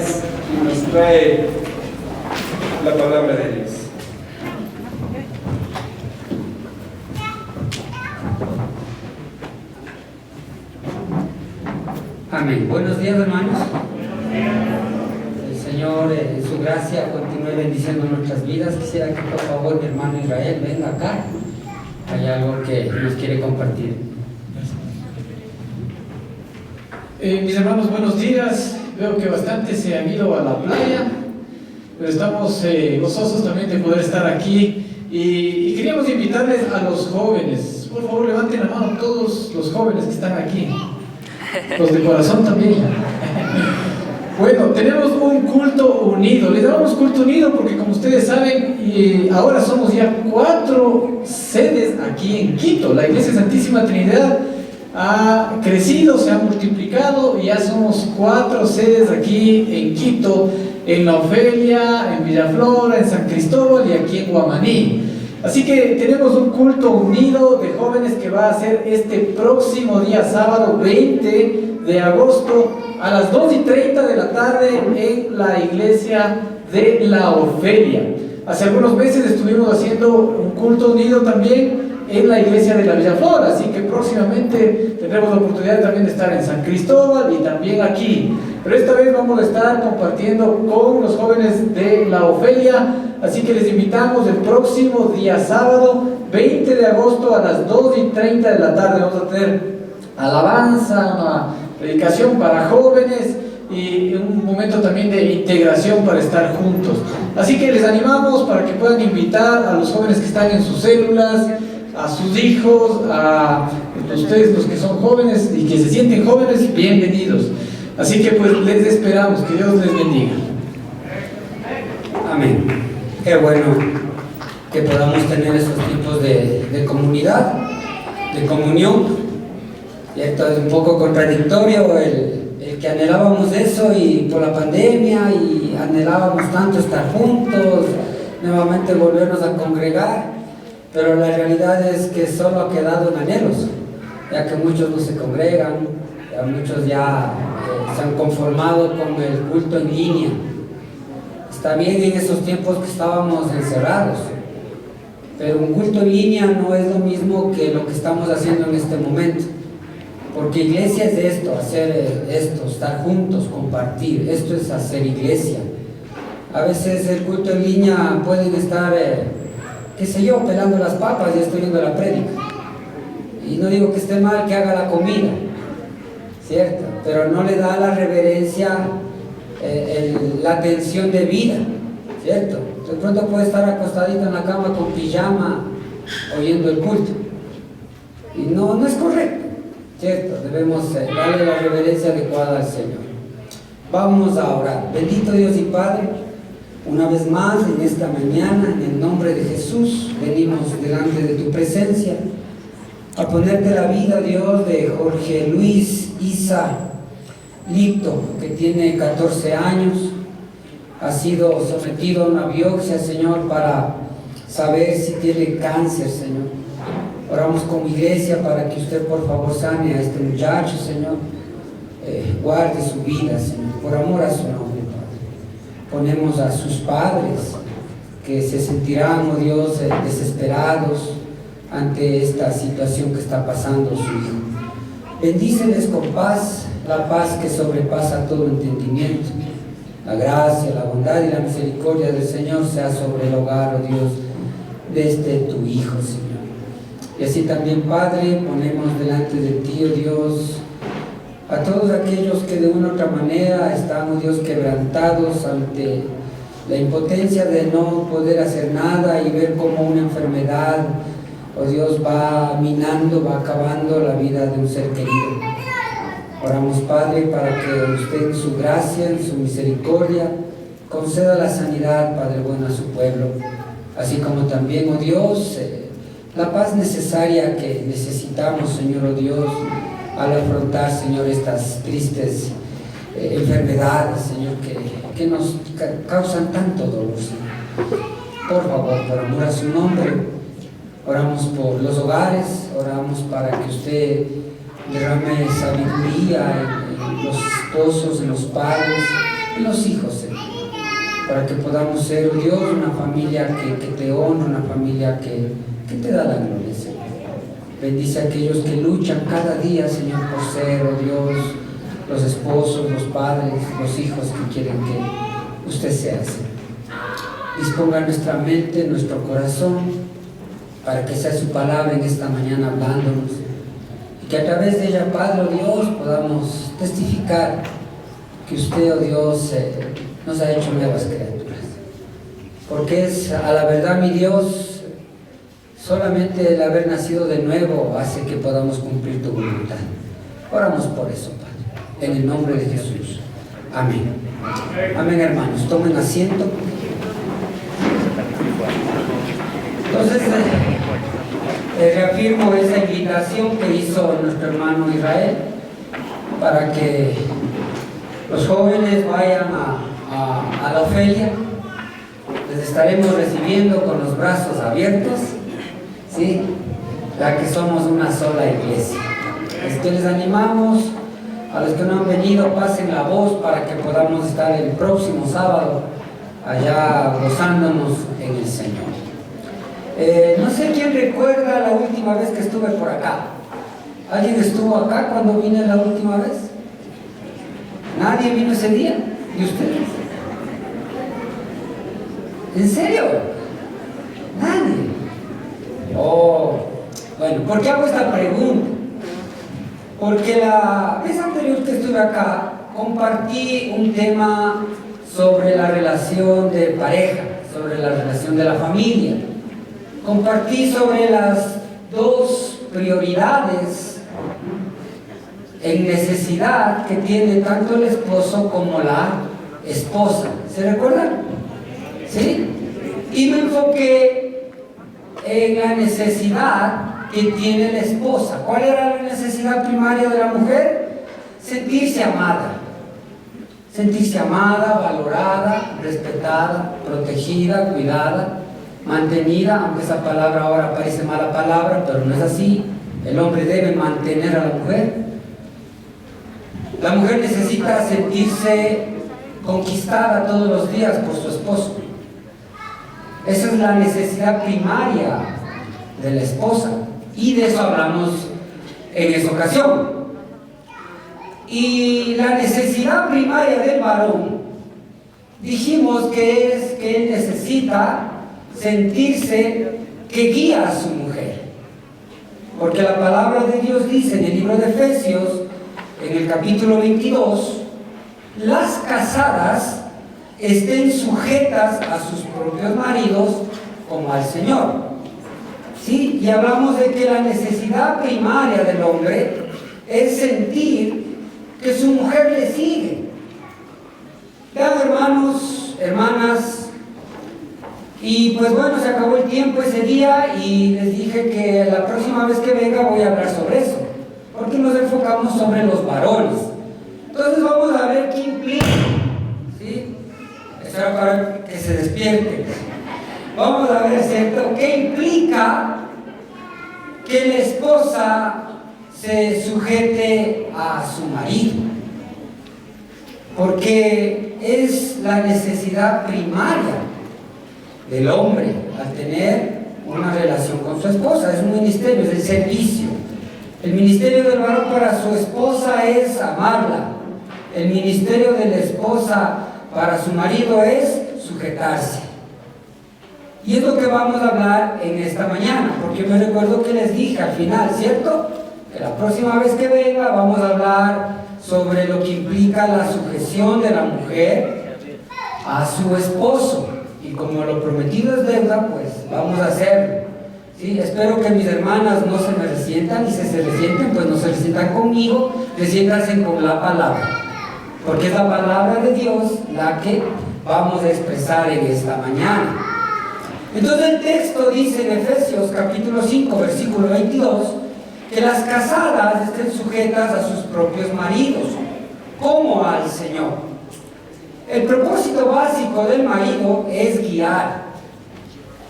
Y nos trae la palabra de Dios. Amén. Buenos días, hermanos. El Señor, en su gracia, continúe bendiciendo nuestras vidas. Quisiera que por favor mi hermano Israel venga acá. Hay algo que nos quiere compartir. Mis hermanos, buenos días. Veo que bastantes se han ido a la playa, pero estamos gozosos también de poder estar aquí y queríamos invitarles a los jóvenes. Por favor, levanten la mano todos los jóvenes que están aquí, los de corazón también. Bueno, tenemos un culto unido. Le llamamos culto unido porque, como ustedes saben, ahora somos ya 4 sedes aquí en Quito. La Iglesia Santísima Trinidad ha crecido, se ha multiplicado y ya somos 4 sedes aquí en Quito, en La Ofelia, en Villaflora, en San Cristóbal y aquí en Guamaní. Así que tenemos un culto unido de jóvenes que va a ser este próximo día sábado 20 de agosto a las 2:30 de la tarde en la iglesia de La Ofelia. Hace algunos meses estuvimos haciendo un culto unido también en la iglesia de la Villaflora, así que próximamente tendremos la oportunidad también de estar en San Cristóbal y también aquí. Pero esta vez vamos a estar compartiendo con los jóvenes de La Ofelia, así que les invitamos el próximo día sábado 20 de agosto a las 2:30 de la tarde. Vamos a tener alabanza, una predicación para jóvenes y un momento también de integración para estar juntos. Así que les animamos para que puedan invitar a los jóvenes que están en sus células, a sus hijos, a ustedes los que son jóvenes y que se sienten jóvenes, bienvenidos. Así que pues les esperamos, que Dios les bendiga. Amén. Qué bueno que podamos tener esos tipos de comunidad, de comunión. Y esto es un poco contradictorio, el que anhelábamos eso y por la pandemia y anhelábamos tanto estar juntos, nuevamente volvernos a congregar. Pero la realidad es que solo ha quedado en anhelos, ya que muchos no se congregan, ya muchos ya se han conformado con el culto en línea. Está bien en esos tiempos que estábamos encerrados, pero un culto en línea no es lo mismo que lo que estamos haciendo en este momento, porque iglesia es esto, hacer esto, estar juntos, compartir, esto es hacer iglesia. A veces el culto en línea pueden estar qué sé yo, pelando las papas y estoy viendo la prédica. Y no digo que esté mal que haga la comida, ¿cierto? Pero no le da la reverencia, la atención de vida, ¿cierto? De pronto puede estar acostadito en la cama con pijama, oyendo el culto. Y no es correcto, ¿cierto? Debemos darle la reverencia adecuada al Señor. Vamos a orar. Bendito Dios y Padre, una vez más en esta mañana, en el nombre de Jesús, venimos delante de tu presencia a ponerte la vida, Dios, de Jorge Luis Isa Lito, que tiene 14 años, ha sido sometido a una biopsia, Señor, para saber si tiene cáncer, Señor. Oramos como iglesia para que usted, por favor, sane a este muchacho, Señor, guarde su vida, Señor, por amor a su nombre. Ponemos a sus padres que se sentirán, oh Dios, desesperados ante esta situación que está pasando su hijo. Bendíceles con paz, la paz que sobrepasa todo entendimiento. La gracia, la bondad y la misericordia del Señor sea sobre el hogar, oh Dios, de tu hijo, Señor. Y así también, Padre, ponemos delante de ti, oh Dios, a todos aquellos que de una u otra manera están, oh Dios, quebrantados ante la impotencia de no poder hacer nada y ver cómo una enfermedad, oh Dios, va minando, va acabando la vida de un ser querido. Oramos, Padre, para que usted en su gracia, en su misericordia, conceda la sanidad, Padre bueno, a su pueblo, así como también, oh Dios, la paz necesaria que necesitamos, Señor, oh Dios, al afrontar, Señor, estas tristes enfermedades, Señor, que nos causan tanto dolor, Señor. Por favor, por amor a su nombre, oramos por los hogares, oramos para que usted derrame sabiduría en los esposos, en los padres, en los hijos, Señor, para que podamos ser, Dios, una familia que te honra, una familia que te da la gloria, Señor. Bendice a aquellos que luchan cada día, Señor, por ser, oh Dios, los esposos, los padres, los hijos que quieren que usted sea, Señor. Disponga nuestra mente, nuestro corazón, para que sea su palabra en esta mañana hablándonos, y que a través de ella, Padre, oh Dios, podamos testificar que usted, oh Dios, nos ha hecho nuevas criaturas. Porque es, a la verdad, mi Dios, solamente el haber nacido de nuevo hace que podamos cumplir tu voluntad. Oramos por eso, Padre, en el nombre de Jesús. Amén. Amén, hermanos. Tomen asiento. Entonces, reafirmo esa invitación que hizo nuestro hermano Israel para que los jóvenes vayan a la Ofelia. Les estaremos recibiendo con los brazos abiertos, ¿sí? Ya que somos una sola iglesia. Es que les animamos a los que no han venido, pasen la voz para que podamos estar el próximo sábado allá gozándonos en el Señor. No sé quién recuerda la última vez que estuve por acá. ¿Alguien estuvo acá cuando vine la última vez? ¿Nadie vino ese día? ¿Y ustedes? ¿En serio? ¿Nadie? Oh, bueno, ¿por qué hago esta pregunta? Porque la vez anterior que estuve acá compartí un tema sobre la relación de pareja, sobre la relación de la familia. Compartí sobre las dos prioridades en necesidad que tiene tanto el esposo como la esposa. ¿Se recuerdan? ¿Sí? Y me enfoqué en la necesidad que tiene la esposa. ¿Cuál era la necesidad primaria de la mujer? Sentirse amada. Sentirse amada, valorada, respetada, protegida, cuidada, mantenida, aunque esa palabra ahora parece mala palabra, pero no es así. El hombre debe mantener a la mujer. La mujer necesita sentirse conquistada todos los días por su esposo. Esa es la necesidad primaria de la esposa, y de eso hablamos en esa ocasión. Y la necesidad primaria del varón, dijimos que es que él necesita sentirse que guía a su mujer, porque la palabra de Dios dice en el libro de Efesios, en el capítulo 22, las casadas estén sujetas a sus propios maridos como al Señor. ¿Sí? Y hablamos de que la necesidad primaria del hombre es sentir que su mujer le sigue. Vean, hermanos, hermanas, y pues bueno, se acabó el tiempo ese día y les dije que la próxima vez que venga voy a hablar sobre eso, porque nos enfocamos sobre los varones. Entonces vamos a ver qué implica, ¿sí? Eso era para que se despierte. Vamos a ver, ¿cierto? ¿Qué implica que la esposa se sujete a su marido? Porque es la necesidad primaria del hombre al tener una relación con su esposa. Es un ministerio, es el servicio. El ministerio del varón para su esposa es amarla. El ministerio de la esposa para su marido es sujetarse. Y es lo que vamos a hablar en esta mañana, porque me recuerdo que les dije al final, ¿cierto? Que la próxima vez que venga vamos a hablar sobre lo que implica la sujeción de la mujer a su esposo. Y como lo prometido es deuda, pues vamos a hacerlo. ¿Sí? Espero que mis hermanas no se me resientan, y si se resienten, pues no se resientan conmigo, resiéntanse con la palabra. Porque es la palabra de Dios la que vamos a expresar en esta mañana. Entonces el texto dice en Efesios capítulo 5, versículo 22, que las casadas estén sujetas a sus propios maridos, como al Señor. El propósito básico del marido es guiar,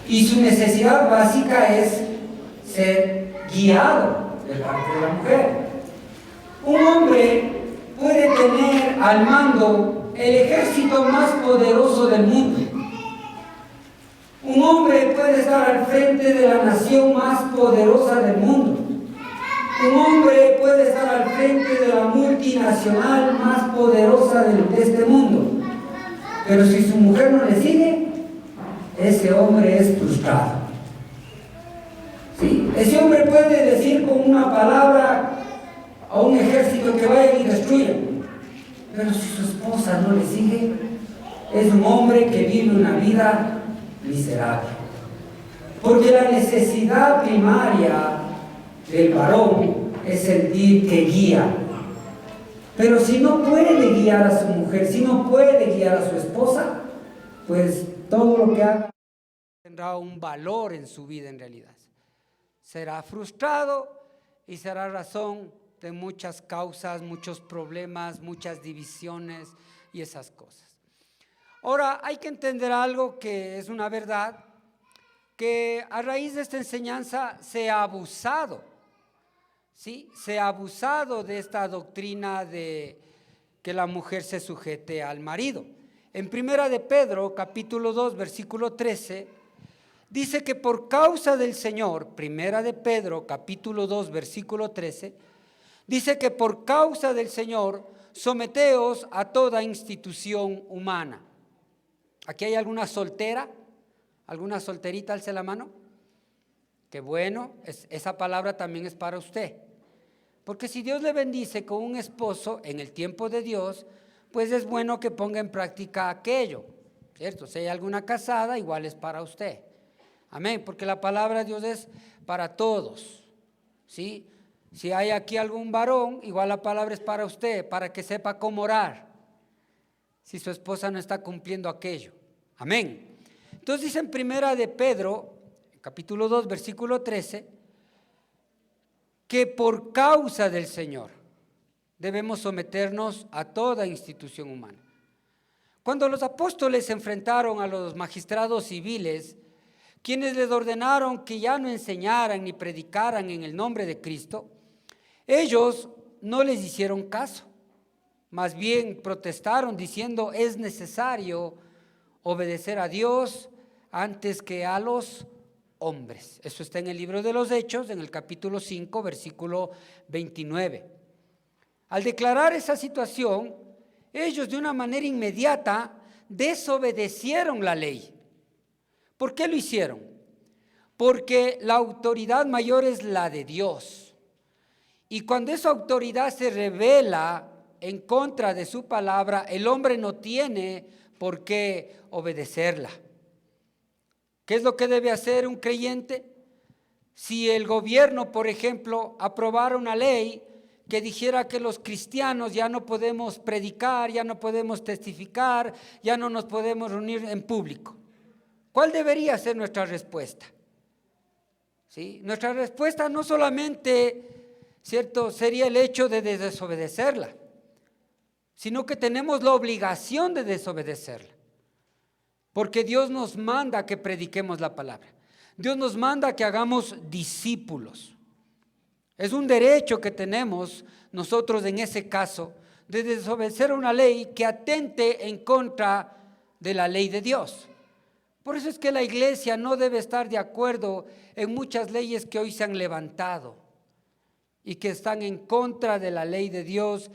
y su necesidad básica es ser guiado de parte de la mujer. Un hombre puede tener al mando el ejército más poderoso del mundo. Un hombre puede estar al frente de la nación más poderosa del mundo. Un hombre puede estar al frente de la multinacional más poderosa de este mundo. Pero si su mujer no le sigue, ese hombre es frustrado. ¿Sí? Ese hombre puede decir con una palabra a un ejército que vaya y destruya. Pero si su esposa no le sigue, es un hombre que vive una vida miserable. Porque la necesidad primaria del varón es sentir que guía. Pero si no puede guiar a su mujer, si no puede guiar a su esposa, pues todo lo que haga tendrá un valor en su vida en realidad. Será frustrado y será razón de muchas causas, muchos problemas, muchas divisiones y esas cosas. Ahora, hay que entender algo que es una verdad, que a raíz de esta enseñanza se ha abusado, ¿sí? Se ha abusado de esta doctrina de que la mujer se sujete al marido. En Primera de Pedro, capítulo 2, versículo 13, dice que por causa del Señor, Primera de Pedro, capítulo 2, versículo 13, dice que por causa del Señor, someteos a toda institución humana. ¿Aquí hay alguna soltera? ¿Alguna solterita? Alce la mano. Qué bueno, esa palabra también es para usted. Porque si Dios le bendice con un esposo en el tiempo de Dios, pues es bueno que ponga en práctica aquello, ¿cierto? Si hay alguna casada, igual es para usted. Amén, porque la palabra de Dios es para todos, ¿sí? Si hay aquí algún varón, igual la palabra es para usted, para que sepa cómo orar, si su esposa no está cumpliendo aquello. Amén. Entonces dice en Primera de Pedro, capítulo 2, versículo 13, que por causa del Señor debemos someternos a toda institución humana. Cuando los apóstoles se enfrentaron a los magistrados civiles, quienes les ordenaron que ya no enseñaran ni predicaran en el nombre de Cristo, ellos no les hicieron caso. Más bien protestaron diciendo: es necesario obedecer a Dios antes que a los hombres. Eso está en el libro de los Hechos, en el capítulo 5, versículo 29. Al declarar esa situación, ellos de una manera inmediata desobedecieron la ley. ¿Por qué lo hicieron? Porque la autoridad mayor es la de Dios. Y cuando esa autoridad se revela en contra de su palabra, el hombre no tiene por qué obedecerla. ¿Qué es lo que debe hacer un creyente? Si el gobierno, por ejemplo, aprobara una ley que dijera que los cristianos ya no podemos predicar, ya no podemos testificar, ya no nos podemos reunir en público, ¿cuál debería ser nuestra respuesta? ¿Sí? Nuestra respuesta no solamente, ¿cierto?, sería el hecho de desobedecerla, sino que tenemos la obligación de desobedecerla. Porque Dios nos manda que prediquemos la palabra. Dios nos manda que hagamos discípulos. Es un derecho que tenemos nosotros en ese caso de desobedecer una ley que atente en contra de la ley de Dios. Por eso es que la iglesia no debe estar de acuerdo en muchas leyes que hoy se han levantado y que están en contra de la ley de Dios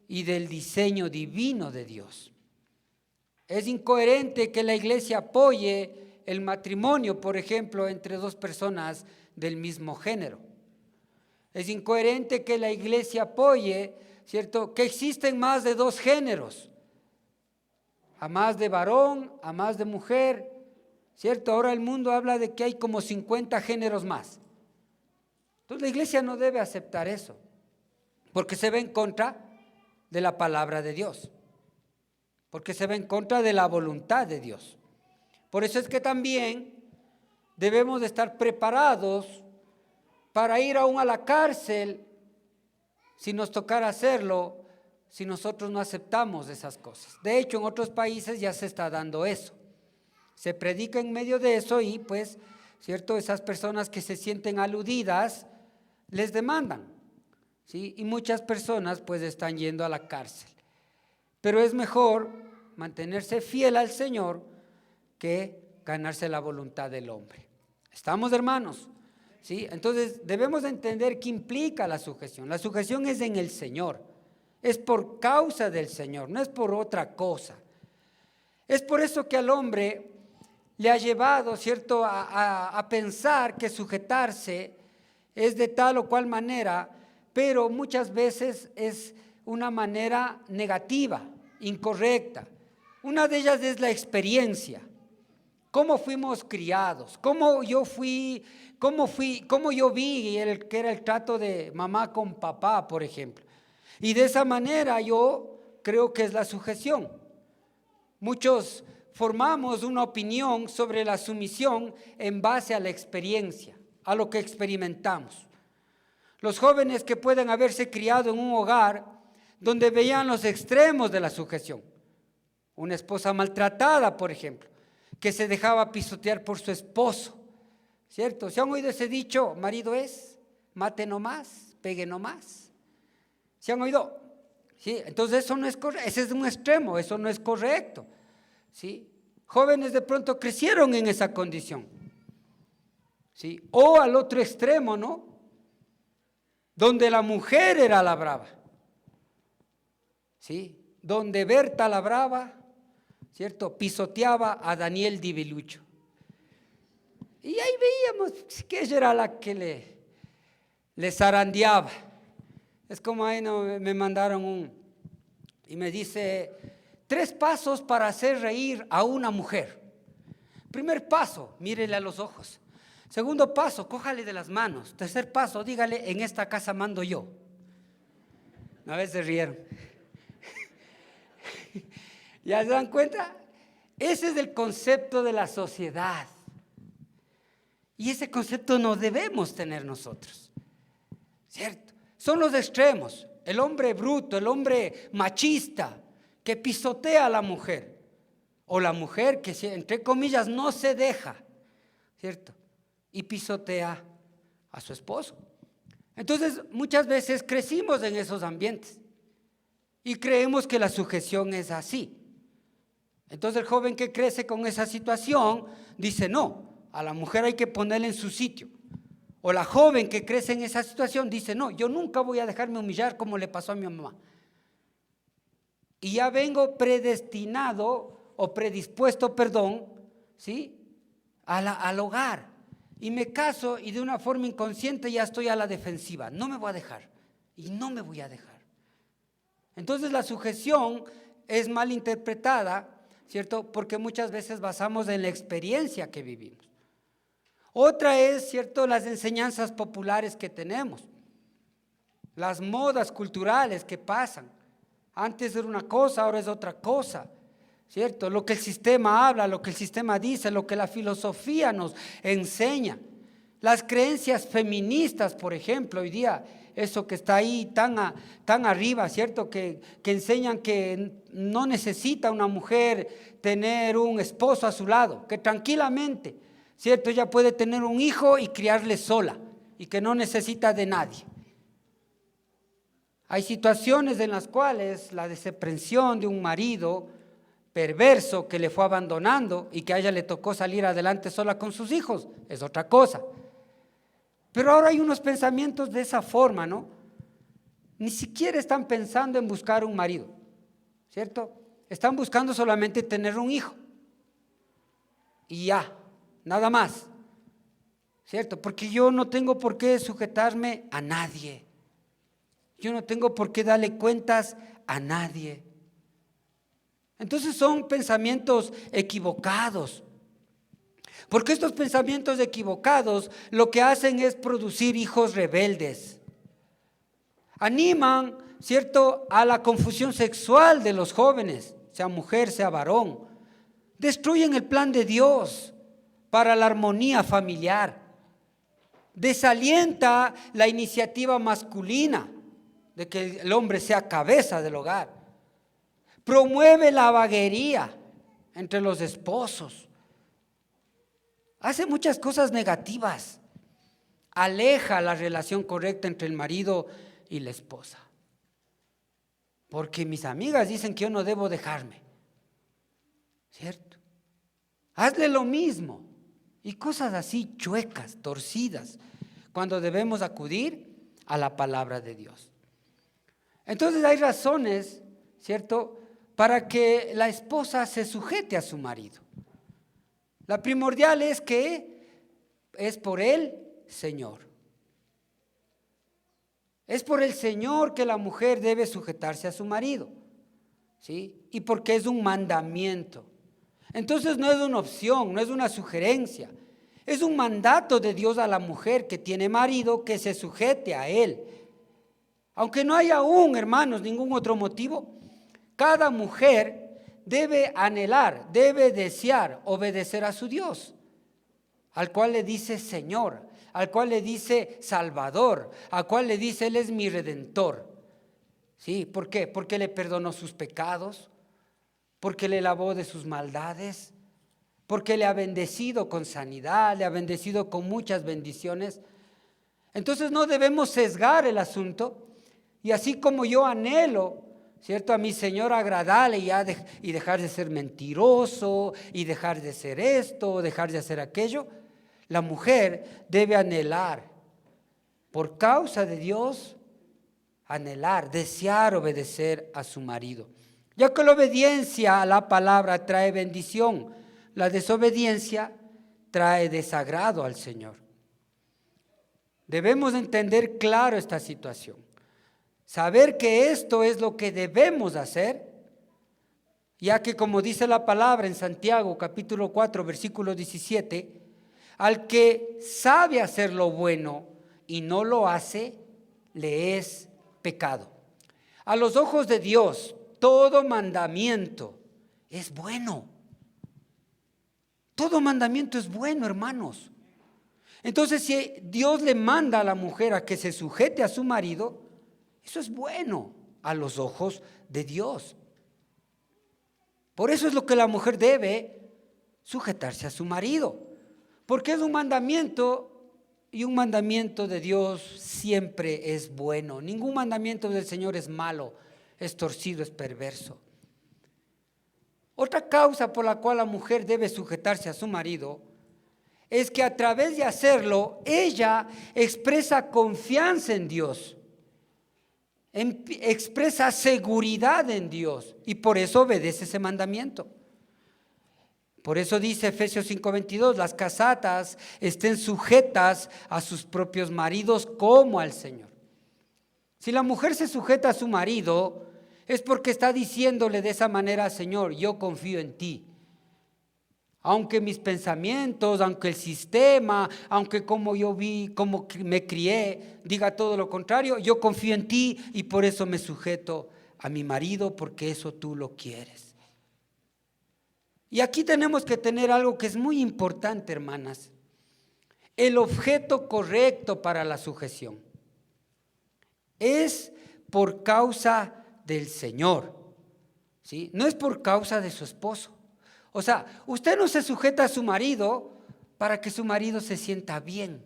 y del diseño divino de Dios. Es incoherente que la iglesia apoye el matrimonio, por ejemplo, entre dos personas del mismo género. Es incoherente que la iglesia apoye, ¿cierto?, que existen más de dos géneros, a más de varón, a más de mujer, ¿cierto? Ahora el mundo habla de que hay como 50 géneros más. Entonces la iglesia no debe aceptar eso, porque se ve en contra de la palabra de Dios, porque se va en contra de la voluntad de Dios. Por eso es que también debemos de estar preparados para ir aún a la cárcel si nos tocara hacerlo, si nosotros no aceptamos esas cosas. De hecho, en otros países ya se está dando eso. Se predica en medio de eso y pues, ¿cierto?, esas personas que se sienten aludidas les demandan, ¿sí? Y muchas personas pues están yendo a la cárcel. Pero es mejor mantenerse fiel al Señor que ganarse la voluntad del hombre. ¿Estamos, hermanos? ¿Sí? Entonces debemos entender qué implica la sujeción. La sujeción es en el Señor, es por causa del Señor, no es por otra cosa. Es por eso que al hombre le ha llevado, ¿cierto?, a pensar que sujetarse es de tal o cual manera, pero muchas veces es una manera negativa, incorrecta. Una de ellas es la experiencia. Cómo fuimos criados, cómo yo vi que era el trato de mamá con papá, por ejemplo. Y de esa manera yo creo que es la sujeción. Muchos formamos una opinión sobre la sumisión en base a la experiencia, a lo que experimentamos. Los jóvenes que pueden haberse criado en un hogar donde veían los extremos de la sujeción. Una esposa maltratada, por ejemplo, que se dejaba pisotear por su esposo, ¿cierto? ¿Se han oído ese dicho? Marido es, mate no más, pegue no más. ¿Se han oído? ¿Sí? Entonces eso no es correcto, ese es un extremo, eso no es correcto, ¿sí? Jóvenes de pronto crecieron en esa condición, ¿sí? O al otro extremo, ¿no? Donde la mujer era la brava, ¿sí? Donde Berta la brava, ¿cierto?, pisoteaba a Daniel Divilucho. Y ahí veíamos que ella era la que le zarandeaba. Es como ahí me mandaron y me dice, 3 pasos para hacer reír a una mujer. Primer paso, mírele a los ojos. Segundo paso, cójale de las manos. Tercer paso, dígale, en esta casa mando yo. A veces se rieron. ¿Ya se dan cuenta? Ese es el concepto de la sociedad. Y ese concepto no debemos tener nosotros, ¿cierto? Son los extremos. El hombre bruto, el hombre machista, que pisotea a la mujer. O la mujer que, entre comillas, no se deja, ¿cierto? Y pisotea a su esposo. Entonces, muchas veces crecimos en esos ambientes y creemos que la sujeción es así. Entonces el joven que crece con esa situación dice, no, a la mujer hay que ponerla en su sitio. O la joven que crece en esa situación dice, no, yo nunca voy a dejarme humillar como le pasó a mi mamá. Y ya vengo predestinado o predispuesto, ¿sí?, al hogar. Y me caso y de una forma inconsciente ya estoy a la defensiva. No me voy a dejar y no me voy a dejar. Entonces la sujeción es mal interpretada, ¿cierto? Porque muchas veces basamos en la experiencia que vivimos. Otra es, ¿cierto?, las enseñanzas populares que tenemos, las modas culturales que pasan. Antes era una cosa, ahora es otra cosa, ¿cierto? Lo que el sistema habla, lo que el sistema dice, lo que la filosofía nos enseña. Las creencias feministas, por ejemplo, hoy día, eso que está ahí tan arriba, ¿cierto? Que enseñan que no necesita una mujer tener un esposo a su lado, que tranquilamente, ¿cierto?, ella puede tener un hijo y criarle sola y que no necesita de nadie. Hay situaciones en las cuales la desaprensión de un marido perverso que le fue abandonando y que a ella le tocó salir adelante sola con sus hijos, es otra cosa. Pero ahora hay unos pensamientos de esa forma, ¿no? Ni siquiera están pensando en buscar un marido, ¿cierto? Están buscando solamente tener un hijo. Y ya, nada más, ¿cierto? Porque yo no tengo por qué sujetarme a nadie. Yo no tengo por qué darle cuentas a nadie. Entonces son pensamientos equivocados. Porque estos pensamientos equivocados lo que hacen es producir hijos rebeldes. Animan, ¿cierto?, a la confusión sexual de los jóvenes, sea mujer, sea varón. Destruyen el plan de Dios para la armonía familiar. Desalienta la iniciativa masculina de que el hombre sea cabeza del hogar. Promueve la vaguería entre los esposos. Hace muchas cosas negativas. Aleja la relación correcta entre el marido y la esposa. Porque mis amigas dicen que yo no debo dejarme. ¿cierto? Hazle lo mismo. Y cosas así chuecas, torcidas, cuando debemos acudir a la palabra de Dios. Entonces hay razones, ¿cierto?, para que la esposa se sujete a su marido. La primordial es que es por el Señor. Es por el Señor que la mujer debe sujetarse a su marido, ¿sí? Y porque es un mandamiento. Entonces no es una opción, no es una sugerencia. Es un mandato de Dios a la mujer que tiene marido que se sujete a él. Aunque no haya aún, hermanos, ningún otro motivo, cada mujer debe anhelar, debe desear obedecer a su Dios, al cual le dice Señor, al cual le dice Salvador, al cual le dice Él es mi Redentor. ¿Sí? ¿Por qué? Porque le perdonó sus pecados, porque le lavó de sus maldades, porque le ha bendecido con sanidad, le ha bendecido con muchas bendiciones. Entonces no debemos sesgar el asunto, y así como yo anhelo, ¿cierto?, a mi Señor agradarle y dejar de ser mentiroso, y dejar de ser esto, dejar de hacer aquello, la mujer debe anhelar, por causa de Dios, anhelar, desear obedecer a su marido. Ya que la obediencia a la palabra trae bendición, la desobediencia trae desagrado al Señor. Debemos entender claro esta situación. Saber que esto es lo que debemos hacer, ya que como dice la palabra en Santiago capítulo 4 versículo 17, al que sabe hacer lo bueno y no lo hace, le es pecado. A los ojos de Dios, todo mandamiento es bueno. Todo mandamiento es bueno, hermanos. Entonces, si Dios le manda a la mujer a que se sujete a su marido, eso es bueno a los ojos de Dios. Por eso es lo que la mujer debe sujetarse a su marido, porque es un mandamiento, y un mandamiento de Dios siempre es bueno. Ningún mandamiento del Señor es malo, es torcido, es perverso. Otra causa por la cual la mujer debe sujetarse a su marido es que a través de hacerlo, ella expresa confianza en Dios, expresa seguridad en Dios, y por eso obedece ese mandamiento. Por eso dice Efesios 5:22, las casadas estén sujetas a sus propios maridos como al Señor. Si la mujer se sujeta a su marido, es porque está diciéndole de esa manera: Señor, yo confío en ti. Aunque mis pensamientos, aunque el sistema, aunque como yo vi, como me crié, diga todo lo contrario, yo confío en ti y por eso me sujeto a mi marido, porque eso tú lo quieres. Y aquí tenemos que tener algo que es muy importante, hermanas: el objeto correcto para la sujeción es por causa del Señor, ¿sí? No es por causa de su esposo. O sea, usted no se sujeta a su marido para que su marido se sienta bien,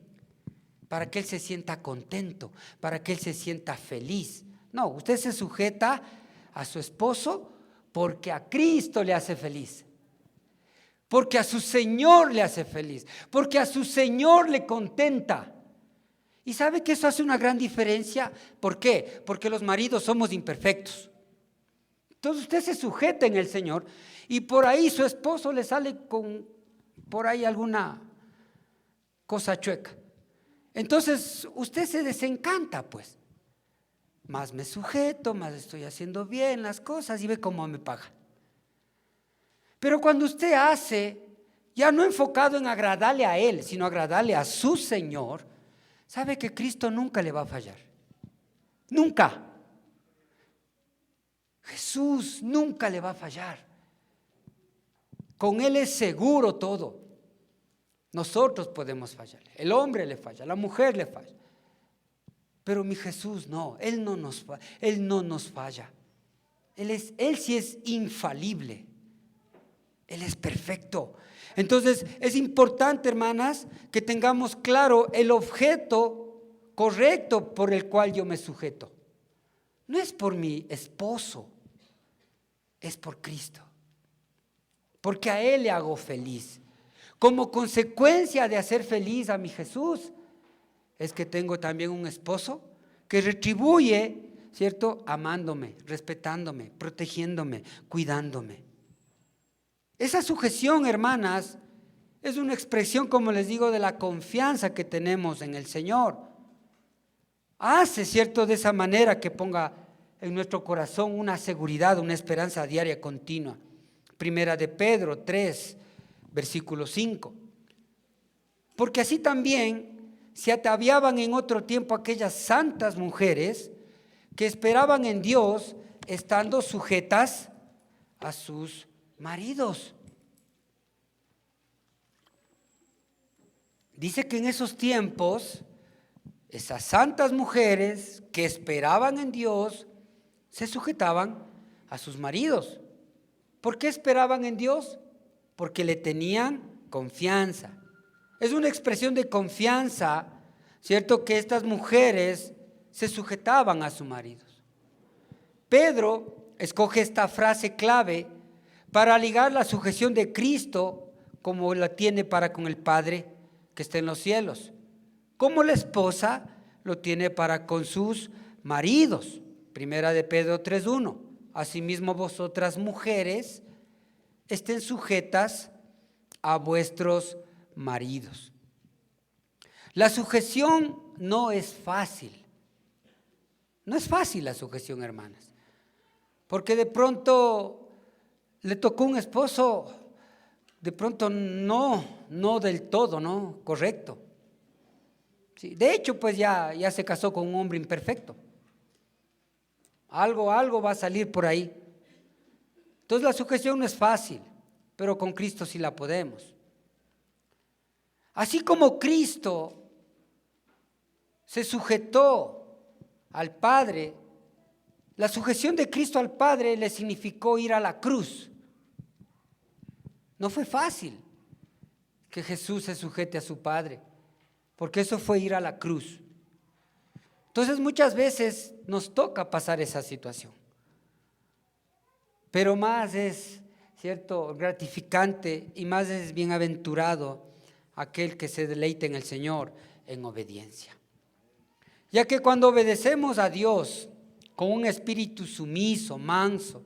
para que él se sienta contento, para que él se sienta feliz. No, usted se sujeta a su esposo porque a Cristo le hace feliz, porque a su Señor le hace feliz, porque a su Señor le contenta. ¿Y sabe que eso hace una gran diferencia? ¿Por qué? Porque los maridos somos imperfectos. Entonces usted se sujeta en el Señor y por ahí su esposo le sale con por ahí alguna cosa chueca. Entonces usted se desencanta, pues. Más me sujeto, más estoy haciendo bien las cosas y ve cómo me paga. Pero cuando usted hace, ya no enfocado en agradarle a Él, sino agradarle a su Señor, sabe que Cristo nunca le va a fallar. Nunca. Jesús nunca le va a fallar. Con Él es seguro todo. Nosotros podemos fallar. El hombre le falla, la mujer le falla. Pero mi Jesús no, Él no nos falla. Él sí es infalible. Él es perfecto. Entonces es importante, hermanas, que tengamos claro el objeto correcto por el cual yo me sujeto. No es por mi esposo, es por Cristo. porque a Él le hago feliz. Como consecuencia de hacer feliz a mi Jesús, es que tengo también un esposo que retribuye, ¿cierto? Amándome, respetándome, protegiéndome, cuidándome. Esa sujeción, hermanas, es una expresión, como les digo, de la confianza que tenemos en el Señor. Hace, ¿cierto?, de esa manera que ponga en nuestro corazón una seguridad, una esperanza diaria continua. Primera de Pedro 3, versículo 5. Porque así también se ataviaban en otro tiempo aquellas santas mujeres que esperaban en Dios estando sujetas a sus maridos. Dice que en esos tiempos, esas santas mujeres que esperaban en Dios se sujetaban a sus maridos. ¿Por qué esperaban en Dios? Porque le tenían confianza. Es una expresión de confianza, ¿cierto?, que estas mujeres se sujetaban a sus maridos. Pedro escoge esta frase clave para ligar la sujeción de Cristo como la tiene para con el Padre que está en los cielos, como la esposa lo tiene para con sus maridos. Primera de Pedro 3:1. Asimismo vosotras mujeres estén sujetas a vuestros maridos. La sujeción no es fácil. No es fácil la sujeción, hermanas. Porque de pronto le tocó un esposo, de pronto no del todo, ¿no? Correcto. Sí, de hecho, pues ya se casó con un hombre imperfecto. Algo va a salir por ahí. Entonces la sujeción no es fácil, pero con Cristo sí la podemos. Así como Cristo se sujetó al Padre, la sujeción de Cristo al Padre le significó ir a la cruz. No fue fácil que Jesús se sujete a su Padre, porque eso fue ir a la cruz. Entonces muchas veces nos toca pasar esa situación, pero más es, ¿cierto?, gratificante y más es bienaventurado aquel que se deleita en el Señor en obediencia. Ya que cuando obedecemos a Dios con un espíritu sumiso, manso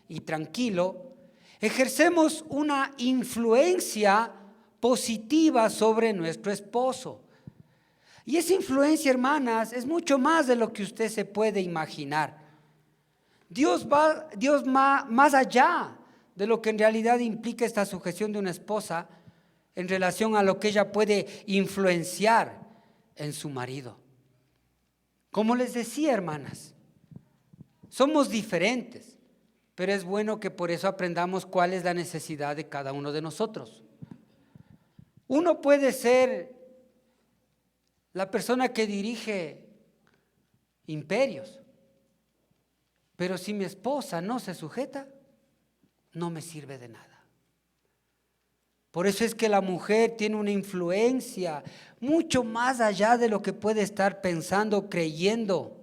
y tranquilo, ejercemos una influencia positiva sobre nuestro esposo. Y esa influencia, hermanas, es mucho más de lo que usted se puede imaginar. Dios va más allá de lo que en realidad implica esta sujeción de una esposa en relación a lo que ella puede influenciar en su marido. Como les decía, hermanas, somos diferentes, pero es bueno que por eso aprendamos cuál es la necesidad de cada uno de nosotros. Uno puede ser la persona que dirige imperios, pero si mi esposa no se sujeta, no me sirve de nada. Por eso es que la mujer tiene una influencia mucho más allá de lo que puede estar pensando, creyendo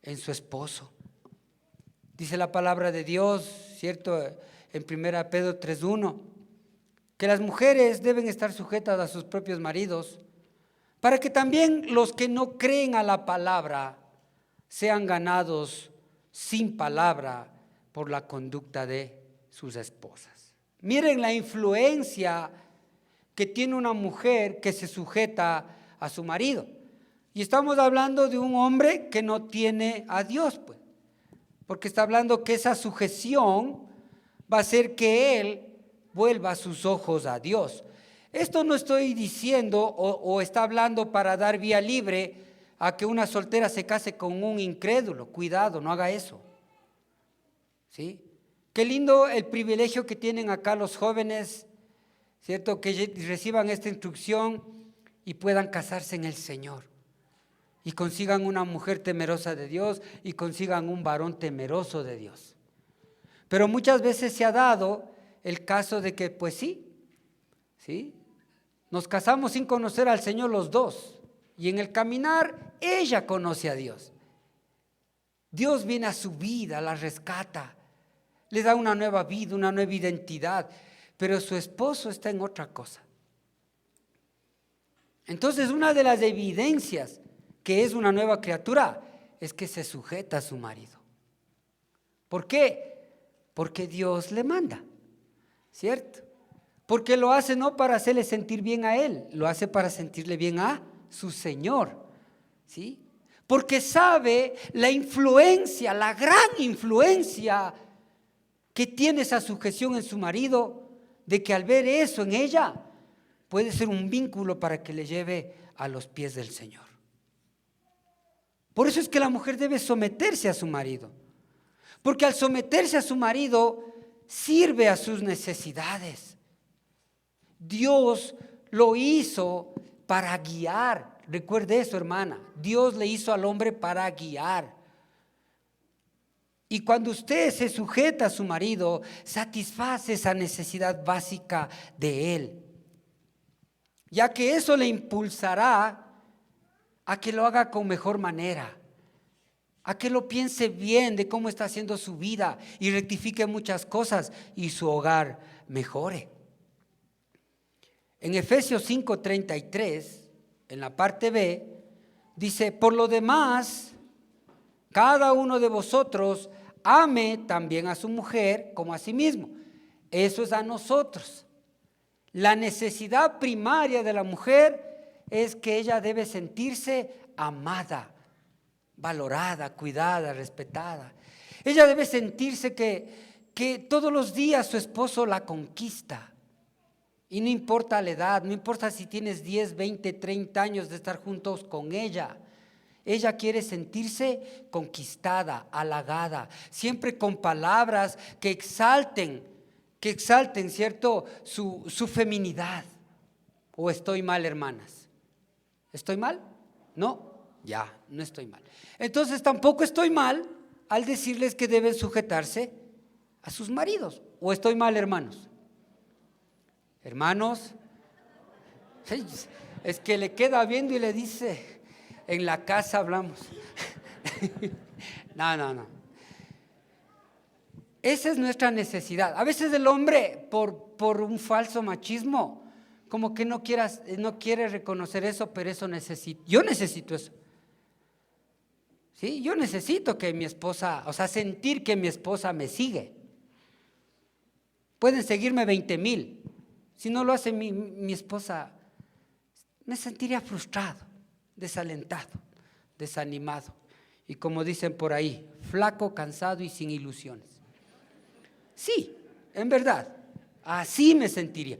en su esposo. Dice la palabra de Dios, ¿cierto?, en 1 Pedro 3:1, que las mujeres deben estar sujetas a sus propios maridos, para que también los que no creen a la palabra sean ganados sin palabra por la conducta de sus esposas. Miren la influencia que tiene una mujer que se sujeta a su marido. Y estamos hablando de un hombre que no tiene a Dios, pues, porque está hablando que esa sujeción va a hacer que él vuelva sus ojos a Dios. Esto no estoy diciendo o está hablando para dar vía libre a que una soltera se case con un incrédulo. Cuidado, no haga eso. ¿Sí? Qué lindo el privilegio que tienen acá los jóvenes, ¿cierto?, que reciban esta instrucción y puedan casarse en el Señor. Y consigan una mujer temerosa de Dios y consigan un varón temeroso de Dios. Pero muchas veces se ha dado el caso de que, pues sí, nos casamos sin conocer al Señor los dos. Y en el caminar, ella conoce a Dios. Dios viene a su vida, la rescata, le da una nueva vida, una nueva identidad, pero su esposo está en otra cosa. Entonces, una de las evidencias que es una nueva criatura es que se sujeta a su marido. ¿Por qué? Porque Dios le manda, ¿cierto? Porque lo hace no para hacerle sentir bien a él, lo hace para sentirle bien a su Señor, ¿sí? Porque sabe la influencia, la gran influencia que tiene esa sujeción en su marido, de que al ver eso en ella, puede ser un vínculo para que le lleve a los pies del Señor. Por eso es que la mujer debe someterse a su marido, porque al someterse a su marido, sirve a sus necesidades. Dios lo hizo para guiar. Recuerde eso, hermana. Dios le hizo al hombre para guiar. Y cuando usted se sujeta a su marido, satisface esa necesidad básica de él, ya que eso le impulsará a que lo haga con mejor manera, a que lo piense bien de cómo está haciendo su vida y rectifique muchas cosas y su hogar mejore. En Efesios 5:33, en la parte B, dice: por lo demás, cada uno de vosotros ame también a su mujer como a sí mismo. Eso es a nosotros. La necesidad primaria de la mujer es que ella debe sentirse amada, valorada, cuidada, respetada. Ella debe sentirse que todos los días su esposo la conquista. Y no importa la edad, no importa si tienes 10, 20, 30 años de estar juntos con ella. Ella quiere sentirse conquistada, halagada, siempre con palabras que exalten, ¿cierto?, su feminidad. ¿O estoy mal, hermanas? ¿Estoy mal? No, ya, no estoy mal. Entonces tampoco estoy mal al decirles que deben sujetarse a sus maridos. ¿O estoy mal, hermanos? Hermanos, es que le queda viendo y le dice: en la casa hablamos. No. Esa es nuestra necesidad. A veces el hombre, por un falso machismo, como que no quiere reconocer eso, pero eso necesito. Yo necesito eso. ¿Sí? Yo necesito que mi esposa, sentir que mi esposa me sigue. Pueden seguirme 20,000. Si no lo hace mi esposa, me sentiría frustrado, desalentado, desanimado. Y como dicen por ahí, flaco, cansado y sin ilusiones. Sí, en verdad, así me sentiría.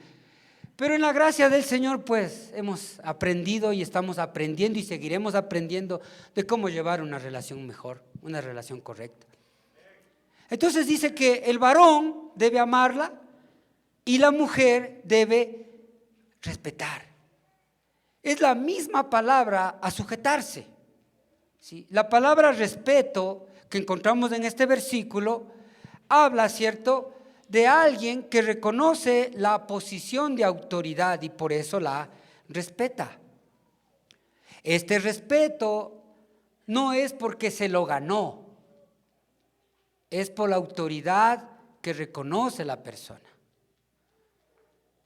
Pero en la gracia del Señor, pues, hemos aprendido y estamos aprendiendo y seguiremos aprendiendo de cómo llevar una relación mejor, una relación correcta. Entonces dice que el varón debe amarla y la mujer debe respetar. Es la misma palabra a sujetarse, ¿sí? La palabra respeto que encontramos en este versículo habla, ¿cierto?, de alguien que reconoce la posición de autoridad y por eso la respeta. Este respeto no es porque se lo ganó, es por la autoridad que reconoce la persona.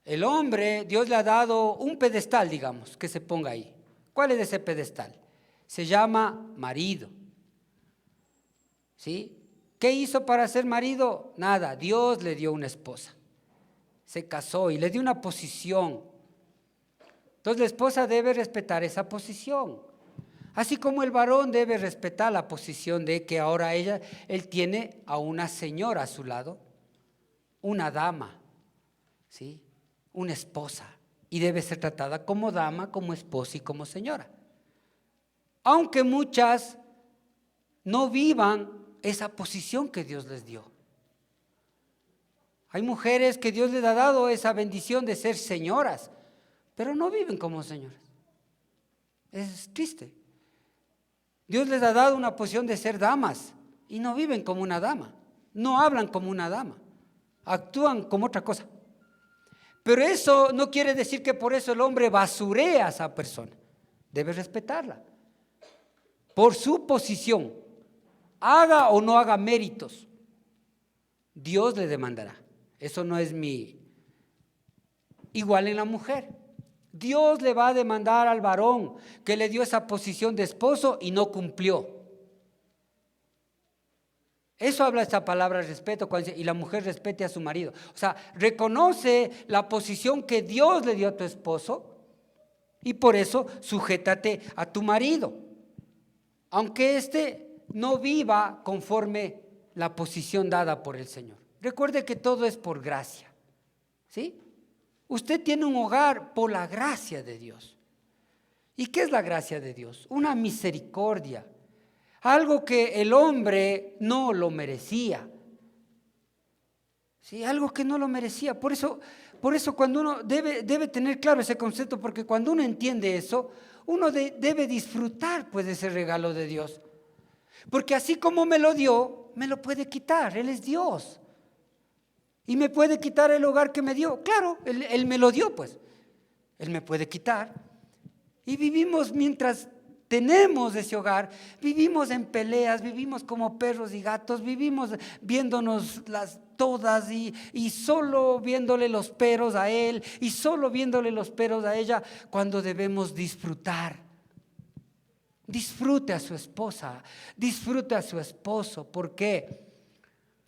El hombre, Dios le ha dado un pedestal, digamos, que se ponga ahí. ¿Cuál es ese pedestal? Se llama marido. ¿Sí? ¿Qué hizo para ser marido? Nada, Dios le dio una esposa. Se casó y le dio una posición. Entonces la esposa debe respetar esa posición. Así como el varón debe respetar la posición de que ahora él tiene a una señora a su lado, una dama, ¿sí?, una esposa, y debe ser tratada como dama, como esposa y como señora. Aunque muchas no vivan esa posición que Dios les dio. Hay mujeres que Dios les ha dado esa bendición de ser señoras, pero no viven como señoras. Es triste. Dios les ha dado una posición de ser damas y no viven como una dama, no hablan como una dama, actúan como otra cosa. Pero eso no quiere decir que por eso el hombre basurea a esa persona. Debe respetarla por su posición, haga o no haga méritos. Dios le demandará. Eso no es mi... Igual en la mujer. Dios le va a demandar al varón que le dio esa posición de esposo y no cumplió. Eso habla esta palabra respeto, cuando dice, y la mujer respete a su marido. O sea, reconoce la posición que Dios le dio a tu esposo y por eso sujétate a tu marido. Aunque éste no viva conforme la posición dada por el Señor. Recuerde que todo es por gracia. ¿Sí? Usted tiene un hogar por la gracia de Dios. ¿Y qué es la gracia de Dios? Una misericordia. Algo que el hombre no lo merecía. Sí, algo que no lo merecía. Por eso cuando uno debe tener claro ese concepto, porque cuando uno entiende eso, uno debe disfrutar pues de ese regalo de Dios. Porque así como me lo dio, me lo puede quitar. Él es Dios. Y me puede quitar el hogar que me dio. Claro, él me lo dio pues. Él me puede quitar. Y vivimos mientras tenemos ese hogar, vivimos en peleas, vivimos como perros y gatos, vivimos viéndonos todas y solo viéndole los peros a él y solo viéndole los peros a ella, cuando debemos disfrutar. Disfrute a su esposa, disfrute a su esposo. ¿Por qué?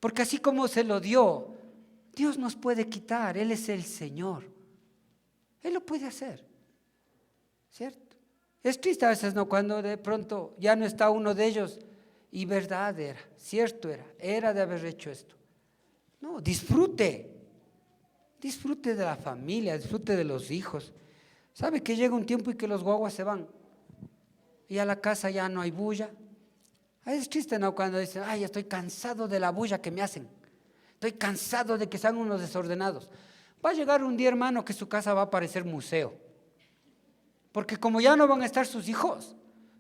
Porque así como se lo dio, Dios nos puede quitar. Él es el Señor. Él lo puede hacer, ¿cierto? Es triste a veces, ¿no? Cuando de pronto ya no está uno de ellos y verdad era, cierto era de haber hecho esto. No, disfrute de la familia, disfrute de los hijos. ¿Sabe que llega un tiempo y que los guaguas se van? Y a la casa ya no hay bulla. Es triste, ¿no? Cuando dicen, ay, estoy cansado de la bulla que me hacen. Estoy cansado de que sean unos desordenados. Va a llegar un día, hermano, que su casa va a parecer museo. Porque como ya no van a estar sus hijos,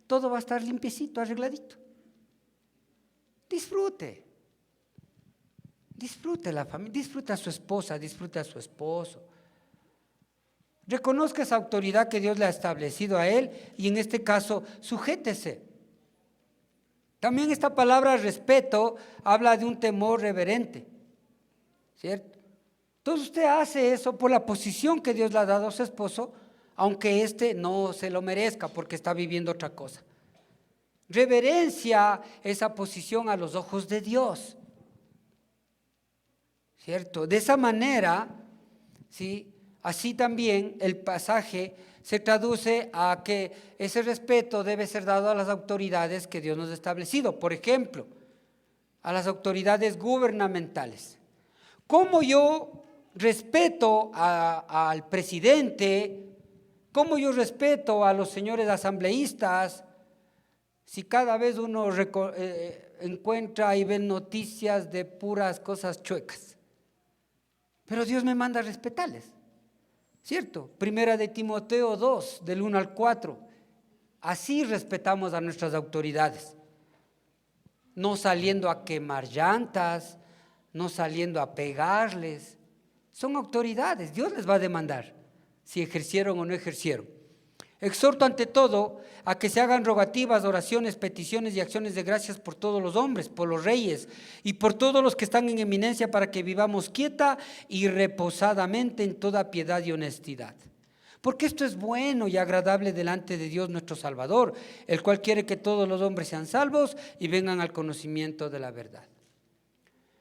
todo va a estar limpiecito, arregladito. Disfrute la familia, disfrute a su esposa, disfrute a su esposo. Reconozca esa autoridad que Dios le ha establecido a él y en este caso, sujétese. También esta palabra respeto habla de un temor reverente, ¿cierto? Entonces usted hace eso por la posición que Dios le ha dado a su esposo, aunque éste no se lo merezca porque está viviendo otra cosa. Reverencia esa posición a los ojos de Dios, ¿cierto? De esa manera, ¿sí? Así también el pasaje se traduce a que ese respeto debe ser dado a las autoridades que Dios nos ha establecido. Por ejemplo, a las autoridades gubernamentales. ¿Cómo yo respeto al presidente? ¿Cómo yo respeto a los señores asambleístas si cada vez uno encuentra y ve noticias de puras cosas chuecas? Pero Dios me manda a respetarles, ¿cierto? Primera de Timoteo 2, del 1 al 4. Así respetamos a nuestras autoridades. No saliendo a quemar llantas, no saliendo a pegarles. Son autoridades, Dios les va a demandar si ejercieron o no ejercieron. Exhorto ante todo a que se hagan rogativas, oraciones, peticiones y acciones de gracias por todos los hombres, por los reyes y por todos los que están en eminencia, para que vivamos quieta y reposadamente en toda piedad y honestidad. Porque esto es bueno y agradable delante de Dios nuestro Salvador, el cual quiere que todos los hombres sean salvos y vengan al conocimiento de la verdad.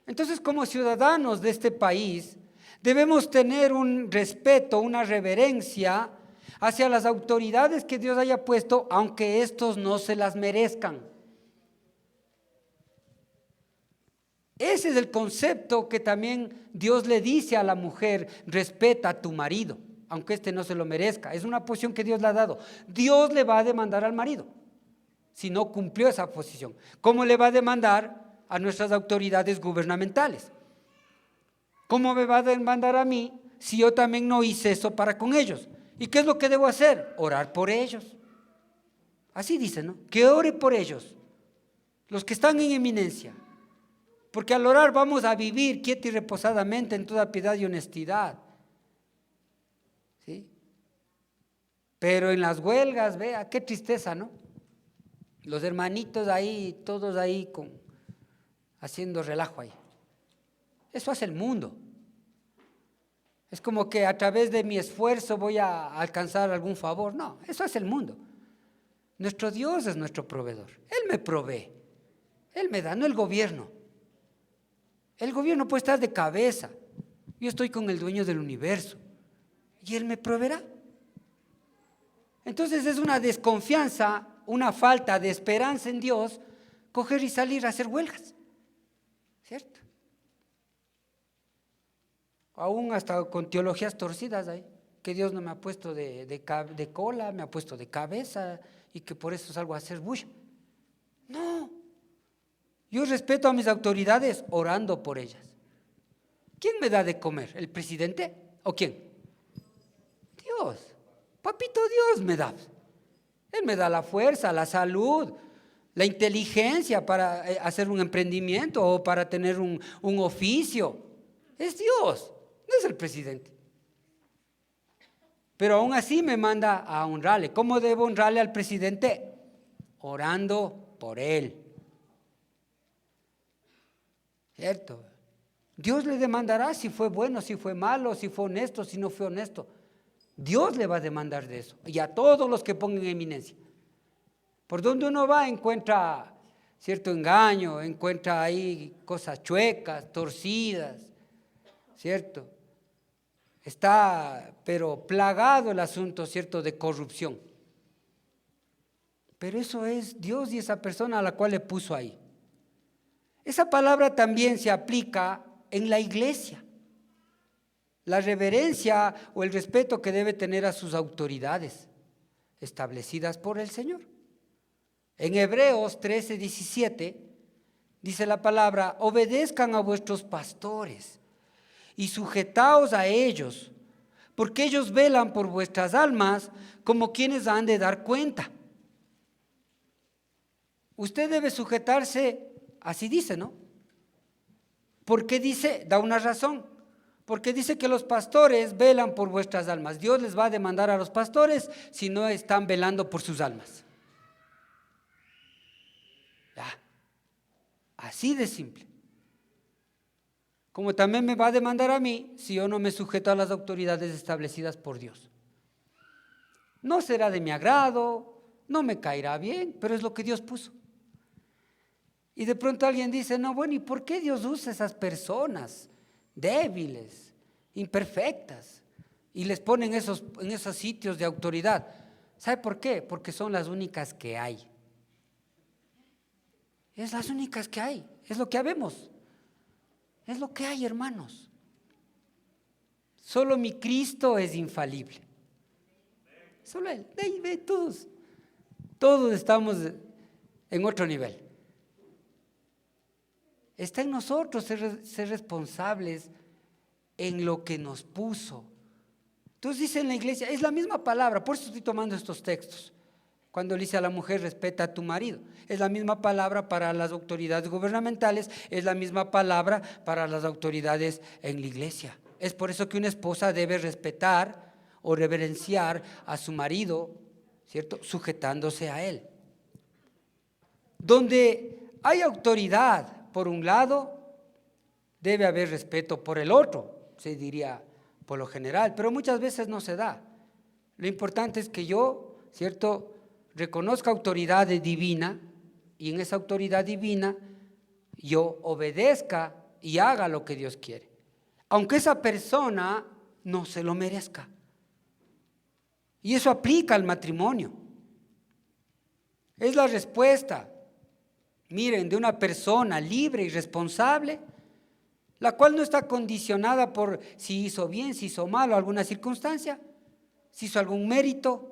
Entonces, como ciudadanos de este país, debemos tener un respeto, una reverencia hacia las autoridades que Dios haya puesto, aunque estos no se las merezcan. Ese es el concepto que también Dios le dice a la mujer: respeta a tu marido, aunque éste no se lo merezca. Es una posición que Dios le ha dado. Dios le va a demandar al marido si no cumplió esa posición. ¿Cómo le va a demandar a nuestras autoridades gubernamentales? ¿Cómo me va a demandar a mí si yo también no hice eso para con ellos? ¿Y qué es lo que debo hacer? Orar por ellos. Así dice, ¿no? Que ore por ellos, los que están en eminencia. Porque al orar vamos a vivir quieta y reposadamente en toda piedad y honestidad. ¿Sí? Pero en las huelgas, vea, qué tristeza, ¿no? Los hermanitos ahí, todos ahí haciendo relajo ahí. Eso hace el mundo. Es como que a través de mi esfuerzo voy a alcanzar algún favor. No, eso hace el mundo. Nuestro Dios es nuestro proveedor. Él me provee. Él me da, no el gobierno. El gobierno puede estar de cabeza. Yo estoy con el dueño del universo. Y Él me proveerá. Entonces es una desconfianza, una falta de esperanza en Dios, coger y salir a hacer huelgas. ¿Cierto? Aún hasta con teologías torcidas ahí, que Dios no me ha puesto de cola, me ha puesto de cabeza y que por eso salgo a hacer bulla. No, yo respeto a mis autoridades orando por ellas. ¿Quién me da de comer? ¿El presidente o quién? Dios, papito Dios me da. Él me da la fuerza, la salud, la inteligencia para hacer un emprendimiento o para tener un oficio. Es Dios. No es el presidente. Pero aún así me manda a honrarle. ¿Cómo debo honrarle al presidente? Orando por él. ¿Cierto? Dios le demandará si fue bueno, si fue malo, si fue honesto, si no fue honesto. Dios le va a demandar de eso. Y a todos los que pongan eminencia. Por donde uno va encuentra cierto engaño, encuentra ahí cosas chuecas, torcidas. ¿Cierto? Está, pero plagado el asunto, ¿cierto?, de corrupción. Pero eso es Dios y esa persona a la cual le puso ahí. Esa palabra también se aplica en la iglesia. La reverencia o el respeto que debe tener a sus autoridades establecidas por el Señor. En Hebreos 13:17 dice la palabra: obedezcan a vuestros pastores y sujetaos a ellos, porque ellos velan por vuestras almas como quienes han de dar cuenta. Usted debe sujetarse, así dice, ¿no? Porque dice, da una razón, porque dice que los pastores velan por vuestras almas. Dios les va a demandar a los pastores si no están velando por sus almas. Ya, así de simple. Como también me va a demandar a mí si yo no me sujeto a las autoridades establecidas por Dios. No será de mi agrado, no me caerá bien, pero es lo que Dios puso. Y de pronto alguien dice, no, bueno, ¿y por qué Dios usa esas personas débiles, imperfectas, y les pone en esos sitios de autoridad? ¿Sabe por qué? Porque son las únicas que hay. Es las únicas que hay, es lo que habemos. Es lo que hay, hermanos. Solo mi Cristo es infalible. Solo Él. De ahí ve todos. Todos estamos en otro nivel. Está en nosotros ser responsables en lo que nos puso. Entonces dice en la iglesia, es la misma palabra, por eso estoy tomando estos textos. Cuando le dice a la mujer, respeta a tu marido. Es la misma palabra para las autoridades gubernamentales, es la misma palabra para las autoridades en la iglesia. Es por eso que una esposa debe respetar o reverenciar a su marido, ¿cierto?, sujetándose a él. Donde hay autoridad por un lado, debe haber respeto por el otro, se diría por lo general, pero muchas veces no se da. Lo importante es que yo, ¿cierto?, reconozca autoridad divina y en esa autoridad divina yo obedezca y haga lo que Dios quiere, aunque esa persona no se lo merezca. Y eso aplica al matrimonio. Es la respuesta, miren, de una persona libre y responsable, la cual no está condicionada por si hizo bien, si hizo mal o alguna circunstancia, si hizo algún mérito,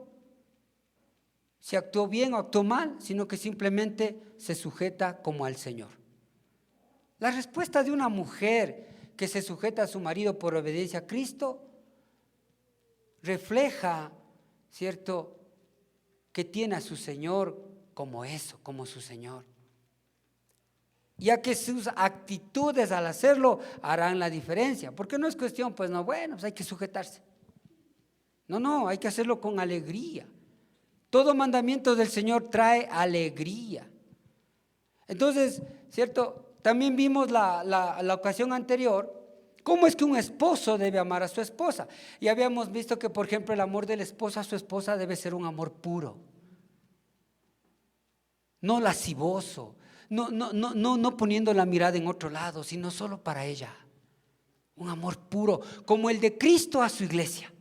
si actuó bien o actuó mal, sino que simplemente se sujeta como al Señor. La respuesta de una mujer que se sujeta a su marido por obediencia a Cristo refleja, ¿cierto?, que tiene a su Señor como eso, como su Señor. Ya que sus actitudes al hacerlo harán la diferencia, porque no es cuestión, pues no, bueno, pues hay que sujetarse. No, hay que hacerlo con alegría. Todo mandamiento del Señor trae alegría. Entonces, ¿cierto? también vimos la ocasión anterior, cómo es que un esposo debe amar a su esposa. Y habíamos visto que, por ejemplo, el amor del esposo a su esposa debe ser un amor puro, no lascivoso, no poniendo la mirada en otro lado, sino solo para ella. Un amor puro, como el de Cristo a su iglesia.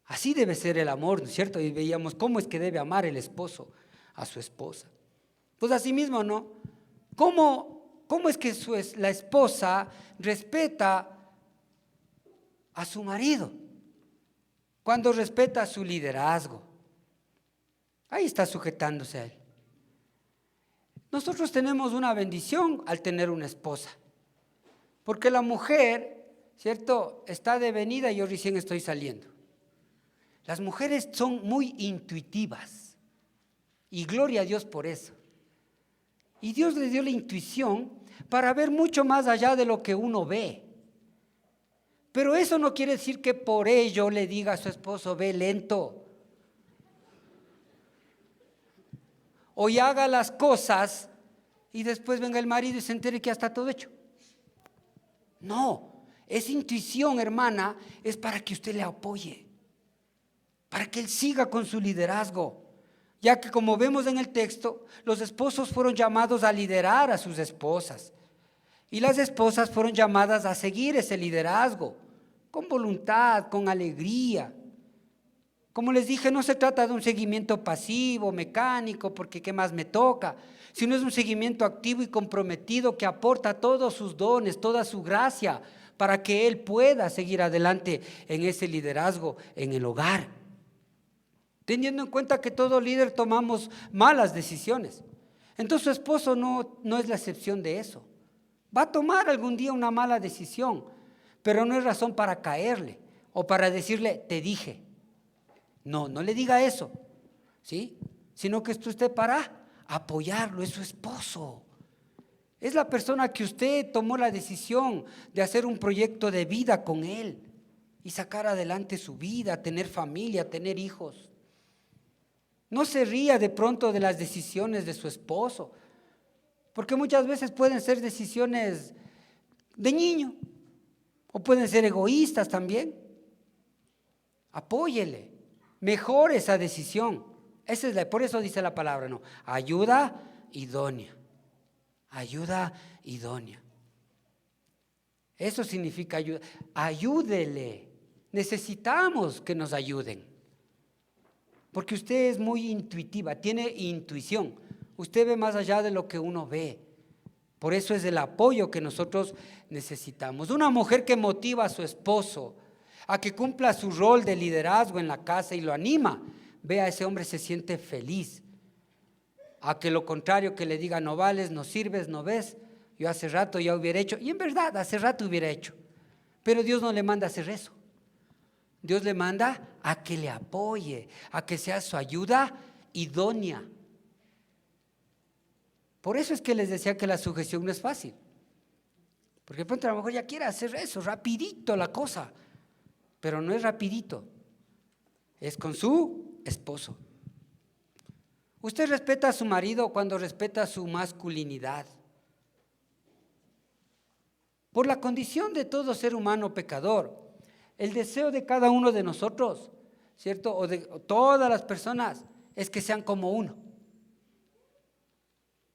Así debe ser el amor, ¿no es cierto? Y veíamos cómo es que debe amar el esposo a su esposa. Pues así mismo, ¿no? ¿Cómo es que la esposa respeta a su marido? Cuando respeta su liderazgo. Ahí está sujetándose a él. Nosotros tenemos una bendición al tener una esposa. Porque la mujer, ¿cierto?, está de venida y yo recién estoy saliendo. Las mujeres son muy intuitivas. Y gloria a Dios por eso. Y Dios le dio la intuición para ver mucho más allá de lo que uno ve. Pero eso no quiere decir que por ello le diga a su esposo, ve lento. O ya haga las cosas y después venga el marido y se entere que ya está todo hecho. No, esa intuición, hermana, es para que usted le apoye, para que él siga con su liderazgo. Ya que, como vemos en el texto, los esposos fueron llamados a liderar a sus esposas y las esposas fueron llamadas a seguir ese liderazgo con voluntad, con alegría. Como les dije, no se trata de un seguimiento pasivo, mecánico, porque qué más me toca, sino es un seguimiento activo y comprometido que aporta todos sus dones, toda su gracia, para que él pueda seguir adelante en ese liderazgo en el hogar. Teniendo en cuenta que todo líder tomamos malas decisiones. Entonces su esposo no es la excepción de eso. Va a tomar algún día una mala decisión, pero no es razón para caerle o para decirle, te dije. No le diga eso, ¿sí? Sino que usted esté para apoyarlo, es su esposo. Es la persona que usted tomó la decisión de hacer un proyecto de vida con él y sacar adelante su vida, tener familia, tener hijos. No se ría de pronto de las decisiones de su esposo, porque muchas veces pueden ser decisiones de niño o pueden ser egoístas también. Apóyele, mejore esa decisión. Por eso dice la palabra, ¿no? Ayuda idónea. Ayuda idónea. Eso significa ayuda. Ayúdele. Necesitamos que nos ayuden. Porque usted es muy intuitiva, tiene intuición. Usted ve más allá de lo que uno ve. Por eso es el apoyo que nosotros necesitamos. Una mujer que motiva a su esposo a que cumpla su rol de liderazgo en la casa y lo anima. Vea, ese hombre se siente feliz. A que lo contrario, que le diga, no vales, no sirves, no ves. Yo hace rato ya hubiera hecho. Y en verdad, hace rato hubiera hecho. Pero Dios no le manda a hacer eso. Dios le manda a que le apoye, a que sea su ayuda idónea. Por eso es que les decía que la sujeción no es fácil. Porque de pronto a lo mejor ya quiere hacer eso, rapidito la cosa. Pero no es rapidito. Es con su esposo. Usted respeta a su marido cuando respeta su masculinidad. Por la condición de todo ser humano pecador, el deseo de cada uno de nosotros, ¿cierto? O de todas las personas, es que sean como uno.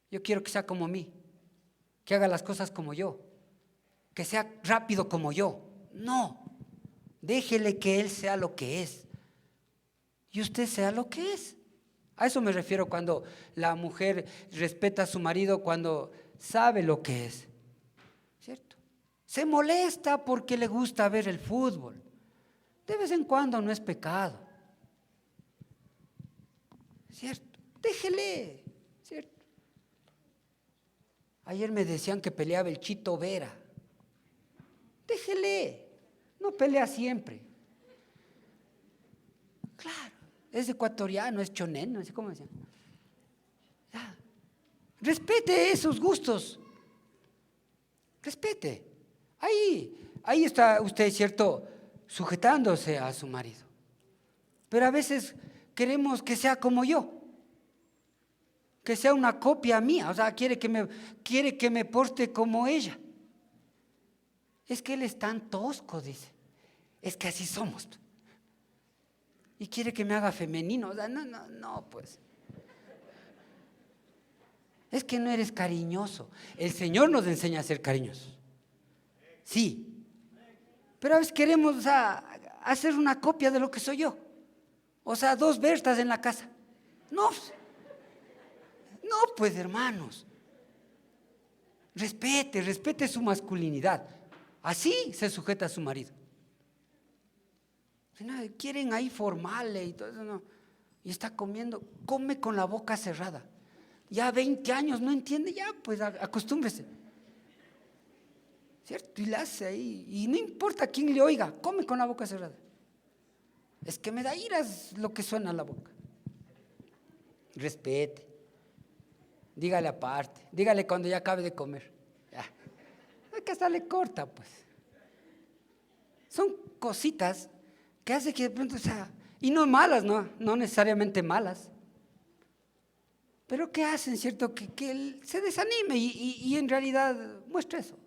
Yo quiero que sea como mí, que haga las cosas como yo, que sea rápido como yo. No, déjele que él sea lo que es y usted sea lo que es. A eso me refiero cuando la mujer respeta a su marido, cuando sabe lo que es, ¿cierto? Se molesta porque le gusta ver el fútbol. De vez en cuando no es pecado, ¿cierto? Déjele, ¿cierto? Ayer me decían que peleaba el Chito Vera. Déjele, no pelea siempre. Claro, es ecuatoriano, es chonén, no sé cómo decían. Ya. Respete esos gustos. Respete. Ahí está usted, ¿cierto?, sujetándose a su marido. Pero a veces queremos que sea como yo. que sea una copia mía, o sea, quiere que me porte como ella. Es que él es tan tosco, dice. Es que así somos. Y quiere que me haga femenino, o sea, no, pues. Es que no eres cariñoso. El Señor nos enseña a ser cariñosos. Sí. Pero a veces queremos, o sea, hacer una copia de lo que soy yo. O sea, 2 Bertas en la casa. No, pues hermanos. Respete su masculinidad. Así se sujeta a su marido. Si no, quieren ahí formarle y todo eso, no. Y está comiendo, come con la boca cerrada. Ya 20 años, no entiende, ya pues acostúmbrese. ¿Cierto? Y le hace ahí, y no importa quién le oiga, come con la boca cerrada. Es que me da iras lo que suena a la boca. Respete. Dígale aparte, dígale cuando ya acabe de comer. Ya. Es que hasta le corta, pues. Son cositas que hace que de pronto, o sea, y no malas, no necesariamente malas. Pero ¿qué hacen, cierto? Que él se desanime y en realidad muestra eso.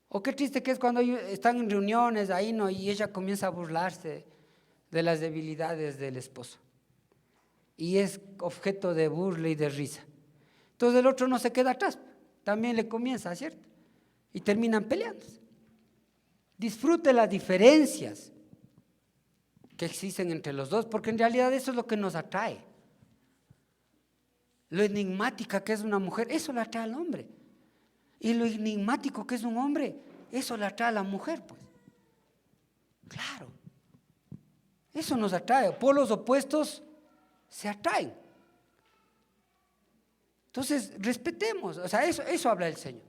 O qué triste que es cuando están en reuniones ahí, ¿no? Y ella comienza a burlarse de las debilidades del esposo. Y es objeto de burla y de risa. Entonces el otro no se queda atrás, también le comienza, ¿cierto? Y terminan peleándose. Disfrute las diferencias que existen entre los dos, porque en realidad eso es lo que nos atrae. Lo enigmática que es una mujer, eso le atrae al hombre. Y lo enigmático que es un hombre, eso le atrae a la mujer, pues. Claro. Eso nos atrae. Polos opuestos se atraen. Entonces, respetemos. O sea, eso habla el Señor.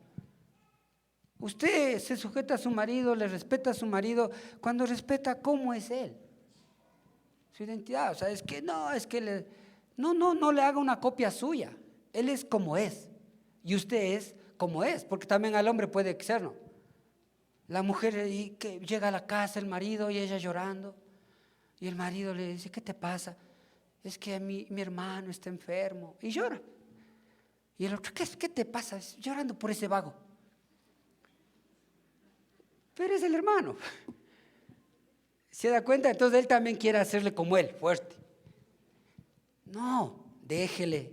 Usted se sujeta a su marido, le respeta a su marido cuando respeta cómo es él. Su identidad. O sea, es que no le haga una copia suya. Él es como es. Y usted es como es. Porque también al hombre puede ser, ¿no? La mujer y que llega a la casa, el marido y ella llorando. Y el marido le dice, ¿qué te pasa? Es que mi hermano está enfermo. Y llora. Y el otro, ¿qué te pasa? Llorando por ese vago. Pero es el hermano. ¿Se da cuenta? Entonces él también quiere hacerle como él, fuerte. No, déjele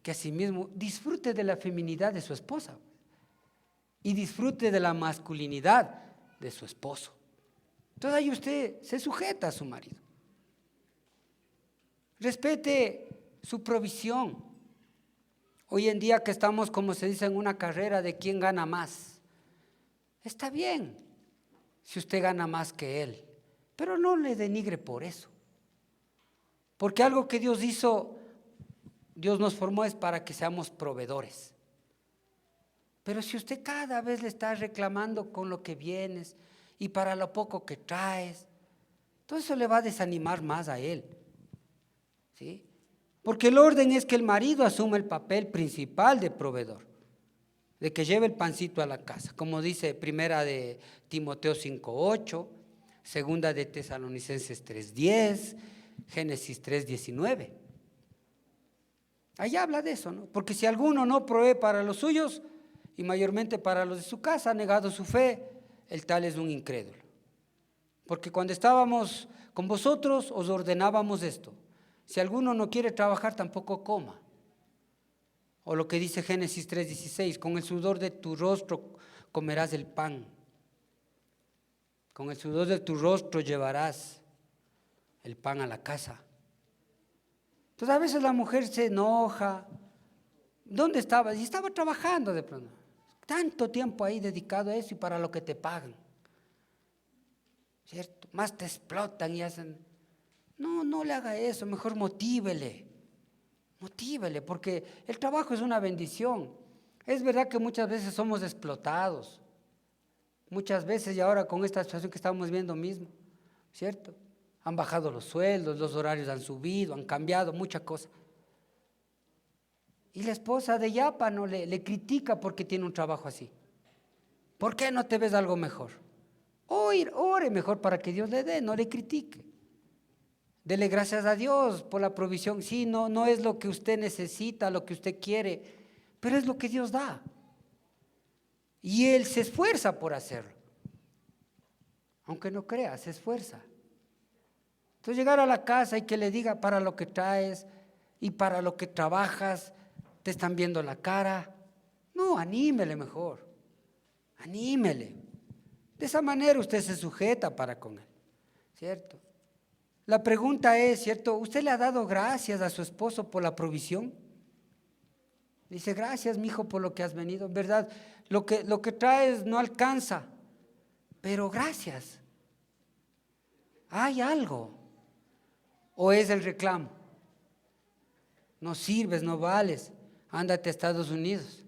que asimismo disfrute de la feminidad de su esposa y disfrute de la masculinidad de su esposo. Entonces ahí usted se sujeta a su marido. Respete su provisión. Hoy en día que estamos, como se dice, en una carrera de quién gana más. Está bien si usted gana más que él, pero no le denigre por eso. Porque algo que Dios hizo, Dios nos formó es para que seamos proveedores. Pero si usted cada vez le está reclamando con lo que vienes y para lo poco que traes, todo eso le va a desanimar más a él. ¿Sí? Porque el orden es que el marido asuma el papel principal de proveedor, de que lleve el pancito a la casa, como dice primera de Timoteo 5:8, segunda de Tesalonicenses 3:10, Génesis 3:19. Ahí habla de eso, ¿no? Porque si alguno no provee para los suyos y mayormente para los de su casa, ha negado su fe, el tal es un incrédulo. Porque cuando estábamos con vosotros os ordenábamos esto: si alguno no quiere trabajar, tampoco coma. O lo que dice Génesis 3:16, con el sudor de tu rostro comerás el pan. Con el sudor de tu rostro llevarás el pan a la casa. Entonces a veces la mujer se enoja. ¿Dónde estabas? Y estaba trabajando de pronto. Tanto tiempo ahí dedicado a eso y para lo que te pagan. ¿Cierto? Más te explotan y hacen... No le haga eso, mejor motívele, porque el trabajo es una bendición. Es verdad que muchas veces somos explotados, muchas veces, y ahora con esta situación que estamos viendo mismo, ¿cierto? Han bajado los sueldos, los horarios han subido, han cambiado muchas cosas. Y la esposa de Yapa no le critica porque tiene un trabajo así. ¿Por qué no te ves algo mejor? Ore mejor para que Dios le dé, no le critique. Dele gracias a Dios por la provisión. Sí, no es lo que usted necesita, lo que usted quiere, pero es lo que Dios da. Y Él se esfuerza por hacerlo. Aunque no crea, se esfuerza. Entonces llegar a la casa y que le diga para lo que traes y para lo que trabajas, te están viendo la cara. No, anímele mejor. Anímele. De esa manera usted se sujeta para con Él, ¿cierto? La pregunta es, ¿cierto? ¿Usted le ha dado gracias a su esposo por la provisión? Dice, gracias, mi hijo, por lo que has venido. En verdad, lo que traes no alcanza, pero gracias. Hay algo. ¿O es el reclamo? No sirves, no vales, ándate a Estados Unidos.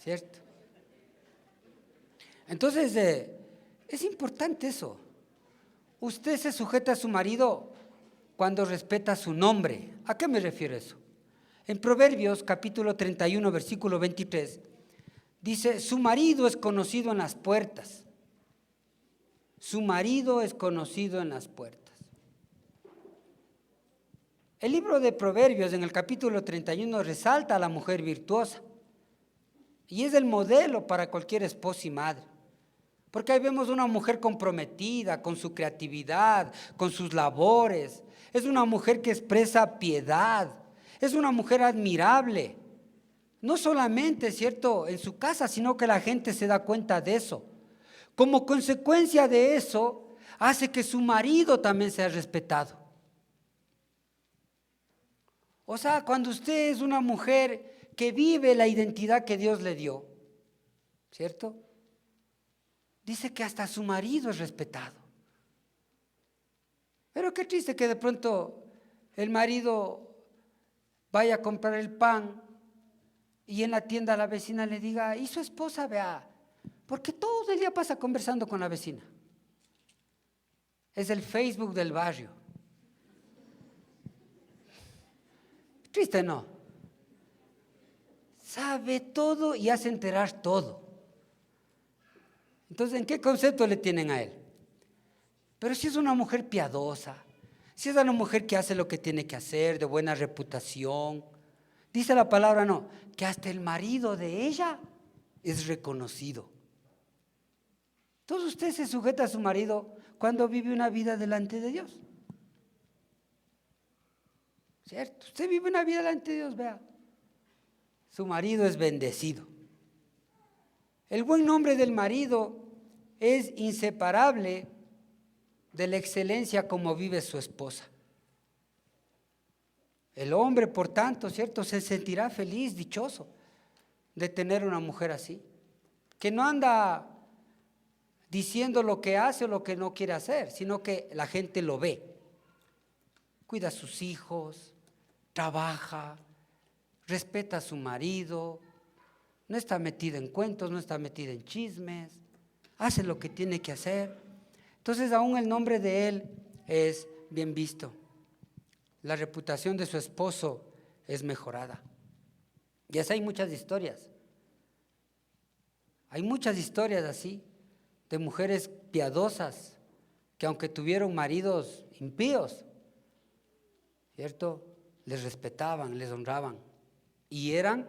¿Cierto? Entonces, es importante eso. Usted se sujeta a su marido cuando respeta su nombre. ¿A qué me refiero eso? En Proverbios capítulo 31, versículo 23, dice, su marido es conocido en las puertas. Su marido es conocido en las puertas. El libro de Proverbios en el capítulo 31 resalta a la mujer virtuosa y es el modelo para cualquier esposa y madre. Porque ahí vemos una mujer comprometida con su creatividad, con sus labores. Es una mujer que expresa piedad. Es una mujer admirable. No solamente, ¿cierto?, en su casa, sino que la gente se da cuenta de eso. Como consecuencia de eso, hace que su marido también sea respetado. O sea, cuando usted es una mujer que vive la identidad que Dios le dio, ¿cierto?, dice que hasta su marido es respetado. Pero qué triste que de pronto el marido vaya a comprar el pan y en la tienda la vecina le diga, y su esposa, vea, porque todo el día pasa conversando con la vecina. Es el Facebook del barrio. Triste, ¿no? Sabe todo y hace enterar todo. Entonces, ¿en qué concepto le tienen a él? Pero si es una mujer piadosa, si es una mujer que hace lo que tiene que hacer, de buena reputación, dice la palabra, no, que hasta el marido de ella es reconocido. Entonces usted se sujeta a su marido cuando vive una vida delante de Dios. ¿Cierto? Usted vive una vida delante de Dios, vea. Su marido es bendecido. El buen nombre del marido es inseparable de la excelencia como vive su esposa. El hombre, por tanto, ¿cierto?, se sentirá feliz, dichoso de tener una mujer así, que no anda diciendo lo que hace o lo que no quiere hacer, sino que la gente lo ve. Cuida a sus hijos, trabaja, respeta a su marido, no está metida en cuentos, no está metida en chismes, hace lo que tiene que hacer. Entonces aún el nombre de él es bien visto. La reputación de su esposo es mejorada. Y así hay muchas historias. Hay muchas historias así, de mujeres piadosas, que aunque tuvieron maridos impíos, ¿cierto?, les respetaban, les honraban. Y eran,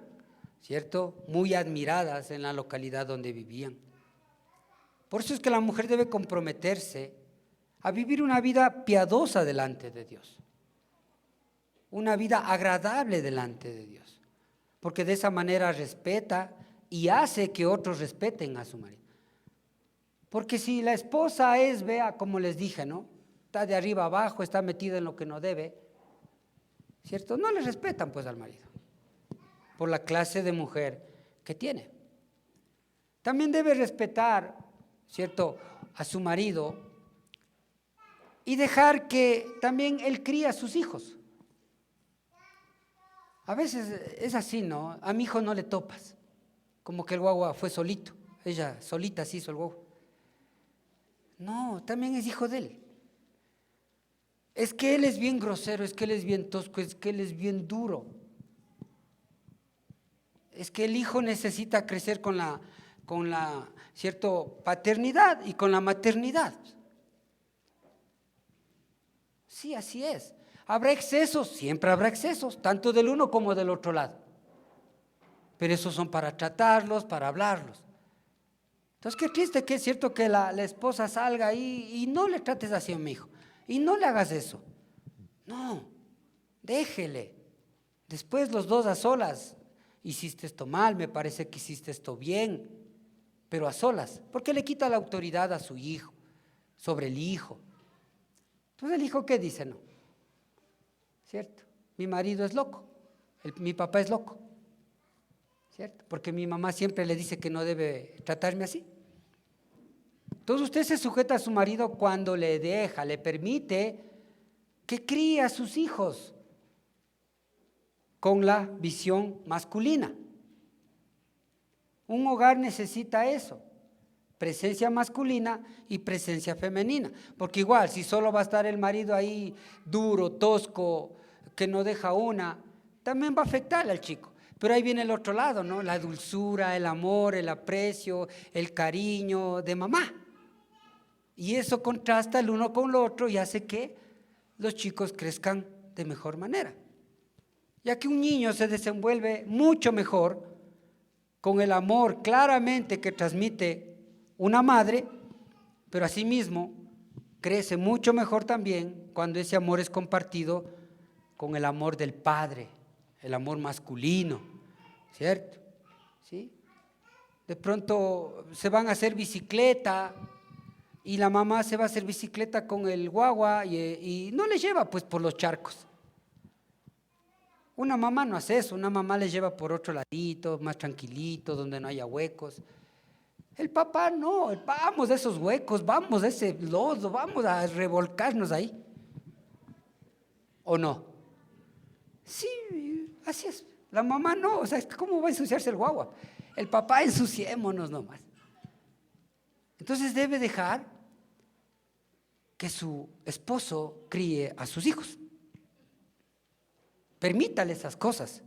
¿cierto?, muy admiradas en la localidad donde vivían. Por eso es que la mujer debe comprometerse a vivir una vida piadosa delante de Dios. Una vida agradable delante de Dios. Porque de esa manera respeta y hace que otros respeten a su marido. Porque si la esposa es, vea, como les dije, ¿no?, está de arriba abajo, está metida en lo que no debe, ¿cierto?, no le respetan pues al marido, por la clase de mujer que tiene. También debe respetar, ¿cierto?, a su marido y dejar que también él críe a sus hijos. A veces es así, ¿no? A mi hijo no le topas, como que el guagua fue solito, ella solita se hizo el guagua. No, también es hijo de él. Es que él es bien grosero, es que él es bien tosco, es que él es bien duro. Es que el hijo necesita crecer con la ¿cierto?, paternidad y con la maternidad. Sí, así es. Habrá excesos, siempre habrá excesos, tanto del uno como del otro lado. Pero esos son para tratarlos, para hablarlos. Entonces, qué triste que es cierto que la esposa salga ahí y no le trates así a mi hijo. Y no le hagas eso. No, déjele. Después los dos a solas. Hiciste esto mal, me parece que hiciste esto bien. Pero a solas. Porque le quita la autoridad a su hijo, sobre el hijo. Entonces el hijo, ¿qué dice? No. ¿Cierto? Mi marido es loco. Mi papá es loco. ¿Cierto? Porque mi mamá siempre le dice que no debe tratarme así. Entonces usted se sujeta a su marido cuando le deja, le permite que críe a sus hijos con la visión masculina. Un hogar necesita eso, presencia masculina y presencia femenina, porque igual si solo va a estar el marido ahí duro, tosco, que no deja una, también va a afectar al chico. Pero ahí viene el otro lado, ¿no? La dulzura, el amor, el aprecio, el cariño de mamá. Y eso contrasta el uno con el otro y hace que los chicos crezcan de mejor manera. Ya que un niño se desenvuelve mucho mejor con el amor claramente que transmite una madre, pero asimismo crece mucho mejor también cuando ese amor es compartido con el amor del padre, el amor masculino, ¿cierto? ¿Sí? De pronto se van a hacer bicicleta y la mamá se va a hacer bicicleta con el guagua y no le lleva pues por los charcos. Una mamá no hace eso, una mamá le lleva por otro ladito, más tranquilito, donde no haya huecos. El papá no, vamos a esos huecos, vamos a ese lodo, vamos a revolcarnos ahí. ¿O no? Sí, así es. La mamá no, o sea, ¿cómo va a ensuciarse el guagua? El papá, ensuciémonos nomás. Entonces debe dejar que su esposo críe a sus hijos. Permítale esas cosas.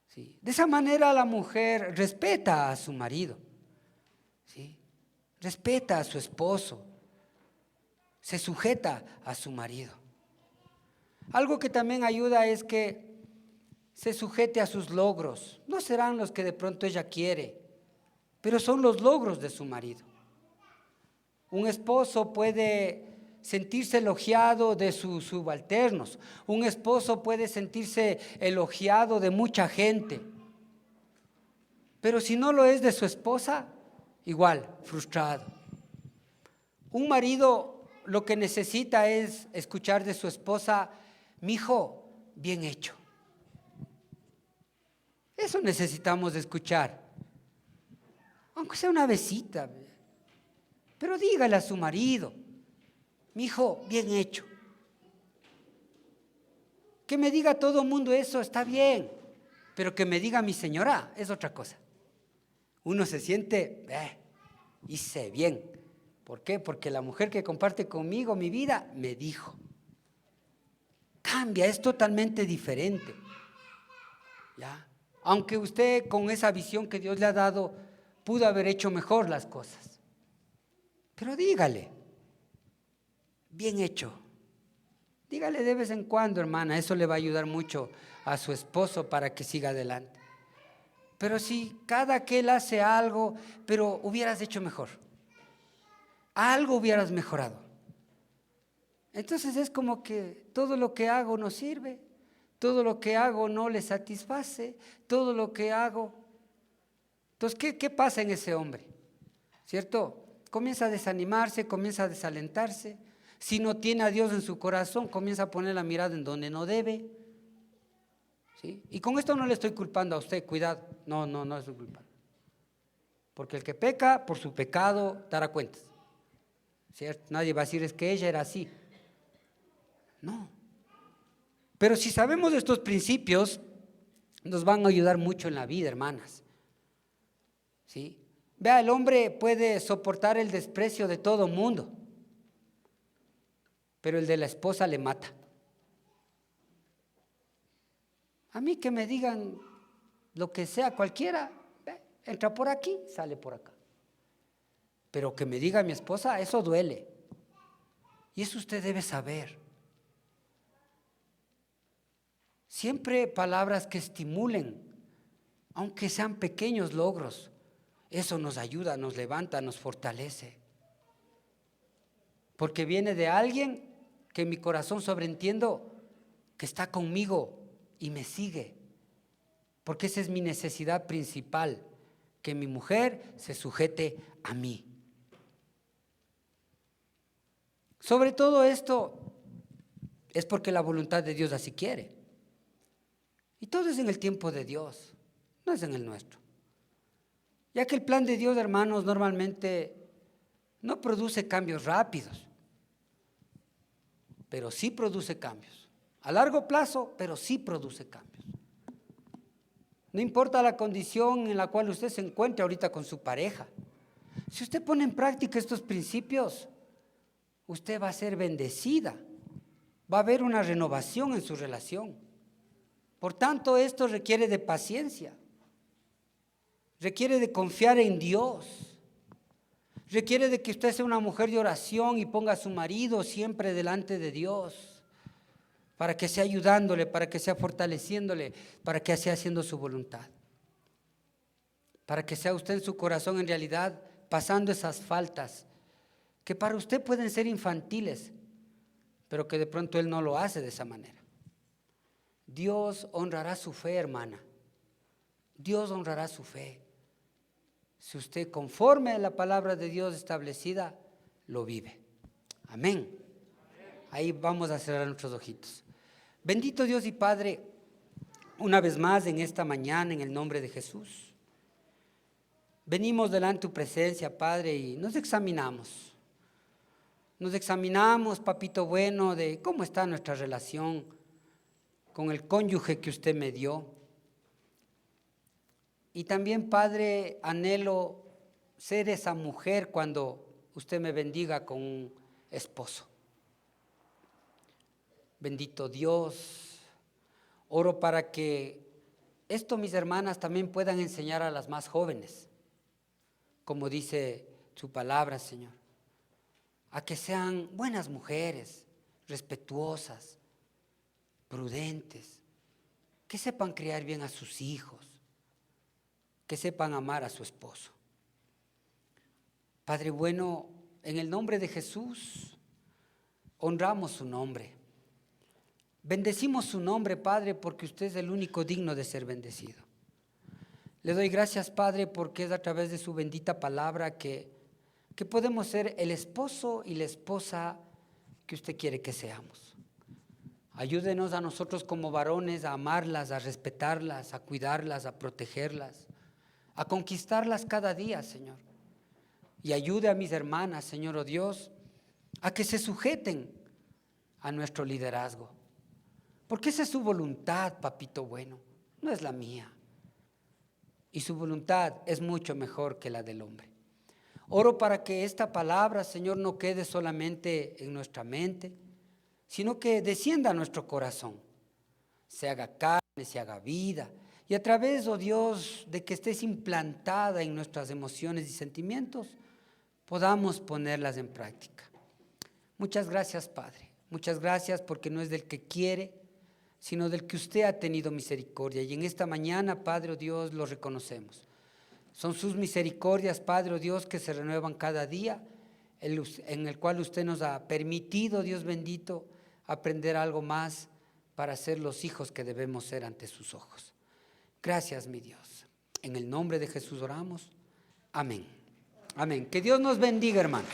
¿Sí? De esa manera la mujer respeta a su marido. ¿Sí? Respeta a su esposo. Se sujeta a su marido. Algo que también ayuda es que se sujete a sus logros. No serán los que de pronto ella quiere, pero son los logros de su marido. Un esposo puede sentirse elogiado de sus subalternos. Un esposo puede sentirse elogiado de mucha gente. Pero si no lo es de su esposa, igual, frustrado. Un marido lo que necesita es escuchar de su esposa: mijo, bien hecho. Eso necesitamos de escuchar. Aunque sea una besita. Pero dígale a su marido: mijo, bien hecho. Que me diga todo el mundo eso está bien, pero que me diga mi señora es otra cosa. Uno se siente, hice bien. ¿Por qué? Porque la mujer que comparte conmigo mi vida me dijo. Cambia, es totalmente diferente. ¿Ya? Aunque usted con esa visión que Dios le ha dado pudo haber hecho mejor las cosas. Pero dígale, bien hecho. Dígale de vez en cuando, hermana, eso le va a ayudar mucho a su esposo para que siga adelante. Pero si cada que él hace algo, pero hubieras hecho mejor, algo hubieras mejorado. Entonces es como que todo lo que hago no sirve, todo lo que hago no le satisface, todo lo que hago. Entonces, ¿qué pasa en ese hombre? ¿Cierto? Comienza a desanimarse, comienza a desalentarse. Si no tiene a Dios en su corazón, comienza a poner la mirada en donde no debe. ¿Sí? Y con esto no le estoy culpando a usted, cuidado. No estoy culpando. Porque el que peca, por su pecado, dará cuentas. ¿Cierto? Nadie va a decir, es que ella era así. No. Pero si sabemos de estos principios, nos van a ayudar mucho en la vida, hermanas. ¿Sí? Vea, el hombre puede soportar el desprecio de todo mundo, pero el de la esposa le mata. A mí que me digan lo que sea, cualquiera, entra por aquí, sale por acá. Pero que me diga mi esposa, eso duele. Y eso usted debe saber. Siempre palabras que estimulen, aunque sean pequeños logros. Eso nos ayuda, nos levanta, nos fortalece. Porque viene de alguien que en mi corazón sobreentiendo que está conmigo y me sigue. Porque esa es mi necesidad principal, que mi mujer se sujete a mí. Sobre todo esto es porque la voluntad de Dios así quiere. Y todo es en el tiempo de Dios, no es en el nuestro. Ya que el plan de Dios, hermanos, normalmente no produce cambios rápidos, pero sí produce cambios. A largo plazo, pero sí produce cambios. No importa la condición en la cual usted se encuentre ahorita con su pareja. Si usted pone en práctica estos principios, usted va a ser bendecida. Va a haber una renovación en su relación. Por tanto, esto requiere de paciencia. Requiere de confiar en Dios. Requiere de que usted sea una mujer de oración y ponga a su marido siempre delante de Dios, para que sea ayudándole, para que sea fortaleciéndole, para que sea haciendo su voluntad. Para que sea usted en su corazón en realidad pasando esas faltas, que para usted pueden ser infantiles, pero que de pronto Él no lo hace de esa manera. Dios honrará su fe, hermana. Dios honrará su fe. Si usted conforme a la palabra de Dios establecida, lo vive. Amén. Ahí vamos a cerrar nuestros ojitos. Bendito Dios y Padre, una vez más en esta mañana, en el nombre de Jesús, venimos delante de tu presencia, Padre, y nos examinamos. Nos examinamos, papito bueno, de cómo está nuestra relación con el cónyuge que usted me dio. Y también, Padre, anhelo ser esa mujer cuando usted me bendiga con un esposo. Bendito Dios, oro para que esto mis hermanas también puedan enseñar a las más jóvenes, como dice su palabra, Señor, a que sean buenas mujeres, respetuosas, prudentes, que sepan criar bien a sus hijos, que sepan amar a su esposo. Padre bueno, en el nombre de Jesús, honramos su nombre. Bendecimos su nombre, Padre, porque usted es el único digno de ser bendecido. Le doy gracias, Padre, porque es a través de su bendita palabra que podemos ser el esposo y la esposa que usted quiere que seamos. Ayúdenos a nosotros como varones a amarlas, a respetarlas, a cuidarlas, a protegerlas, a conquistarlas cada día, Señor. Y ayude a mis hermanas, Señor, oh Dios, a que se sujeten a nuestro liderazgo. Porque esa es su voluntad, papito bueno, no es la mía. Y su voluntad es mucho mejor que la del hombre. Oro para que esta palabra, Señor, no quede solamente en nuestra mente, sino que descienda a nuestro corazón, se haga carne, se haga vida, y a través, oh Dios, de que estés implantada en nuestras emociones y sentimientos, podamos ponerlas en práctica. Muchas gracias, Padre, muchas gracias porque no es del que quiere, sino del que usted ha tenido misericordia, y en esta mañana, Padre, oh Dios, lo reconocemos. Son sus misericordias, Padre, oh Dios, que se renuevan cada día, en el cual usted nos ha permitido, Dios bendito, aprender algo más para ser los hijos que debemos ser ante sus ojos. Gracias, mi Dios. En el nombre de Jesús oramos. Amén. Amén. Que Dios nos bendiga, hermanos.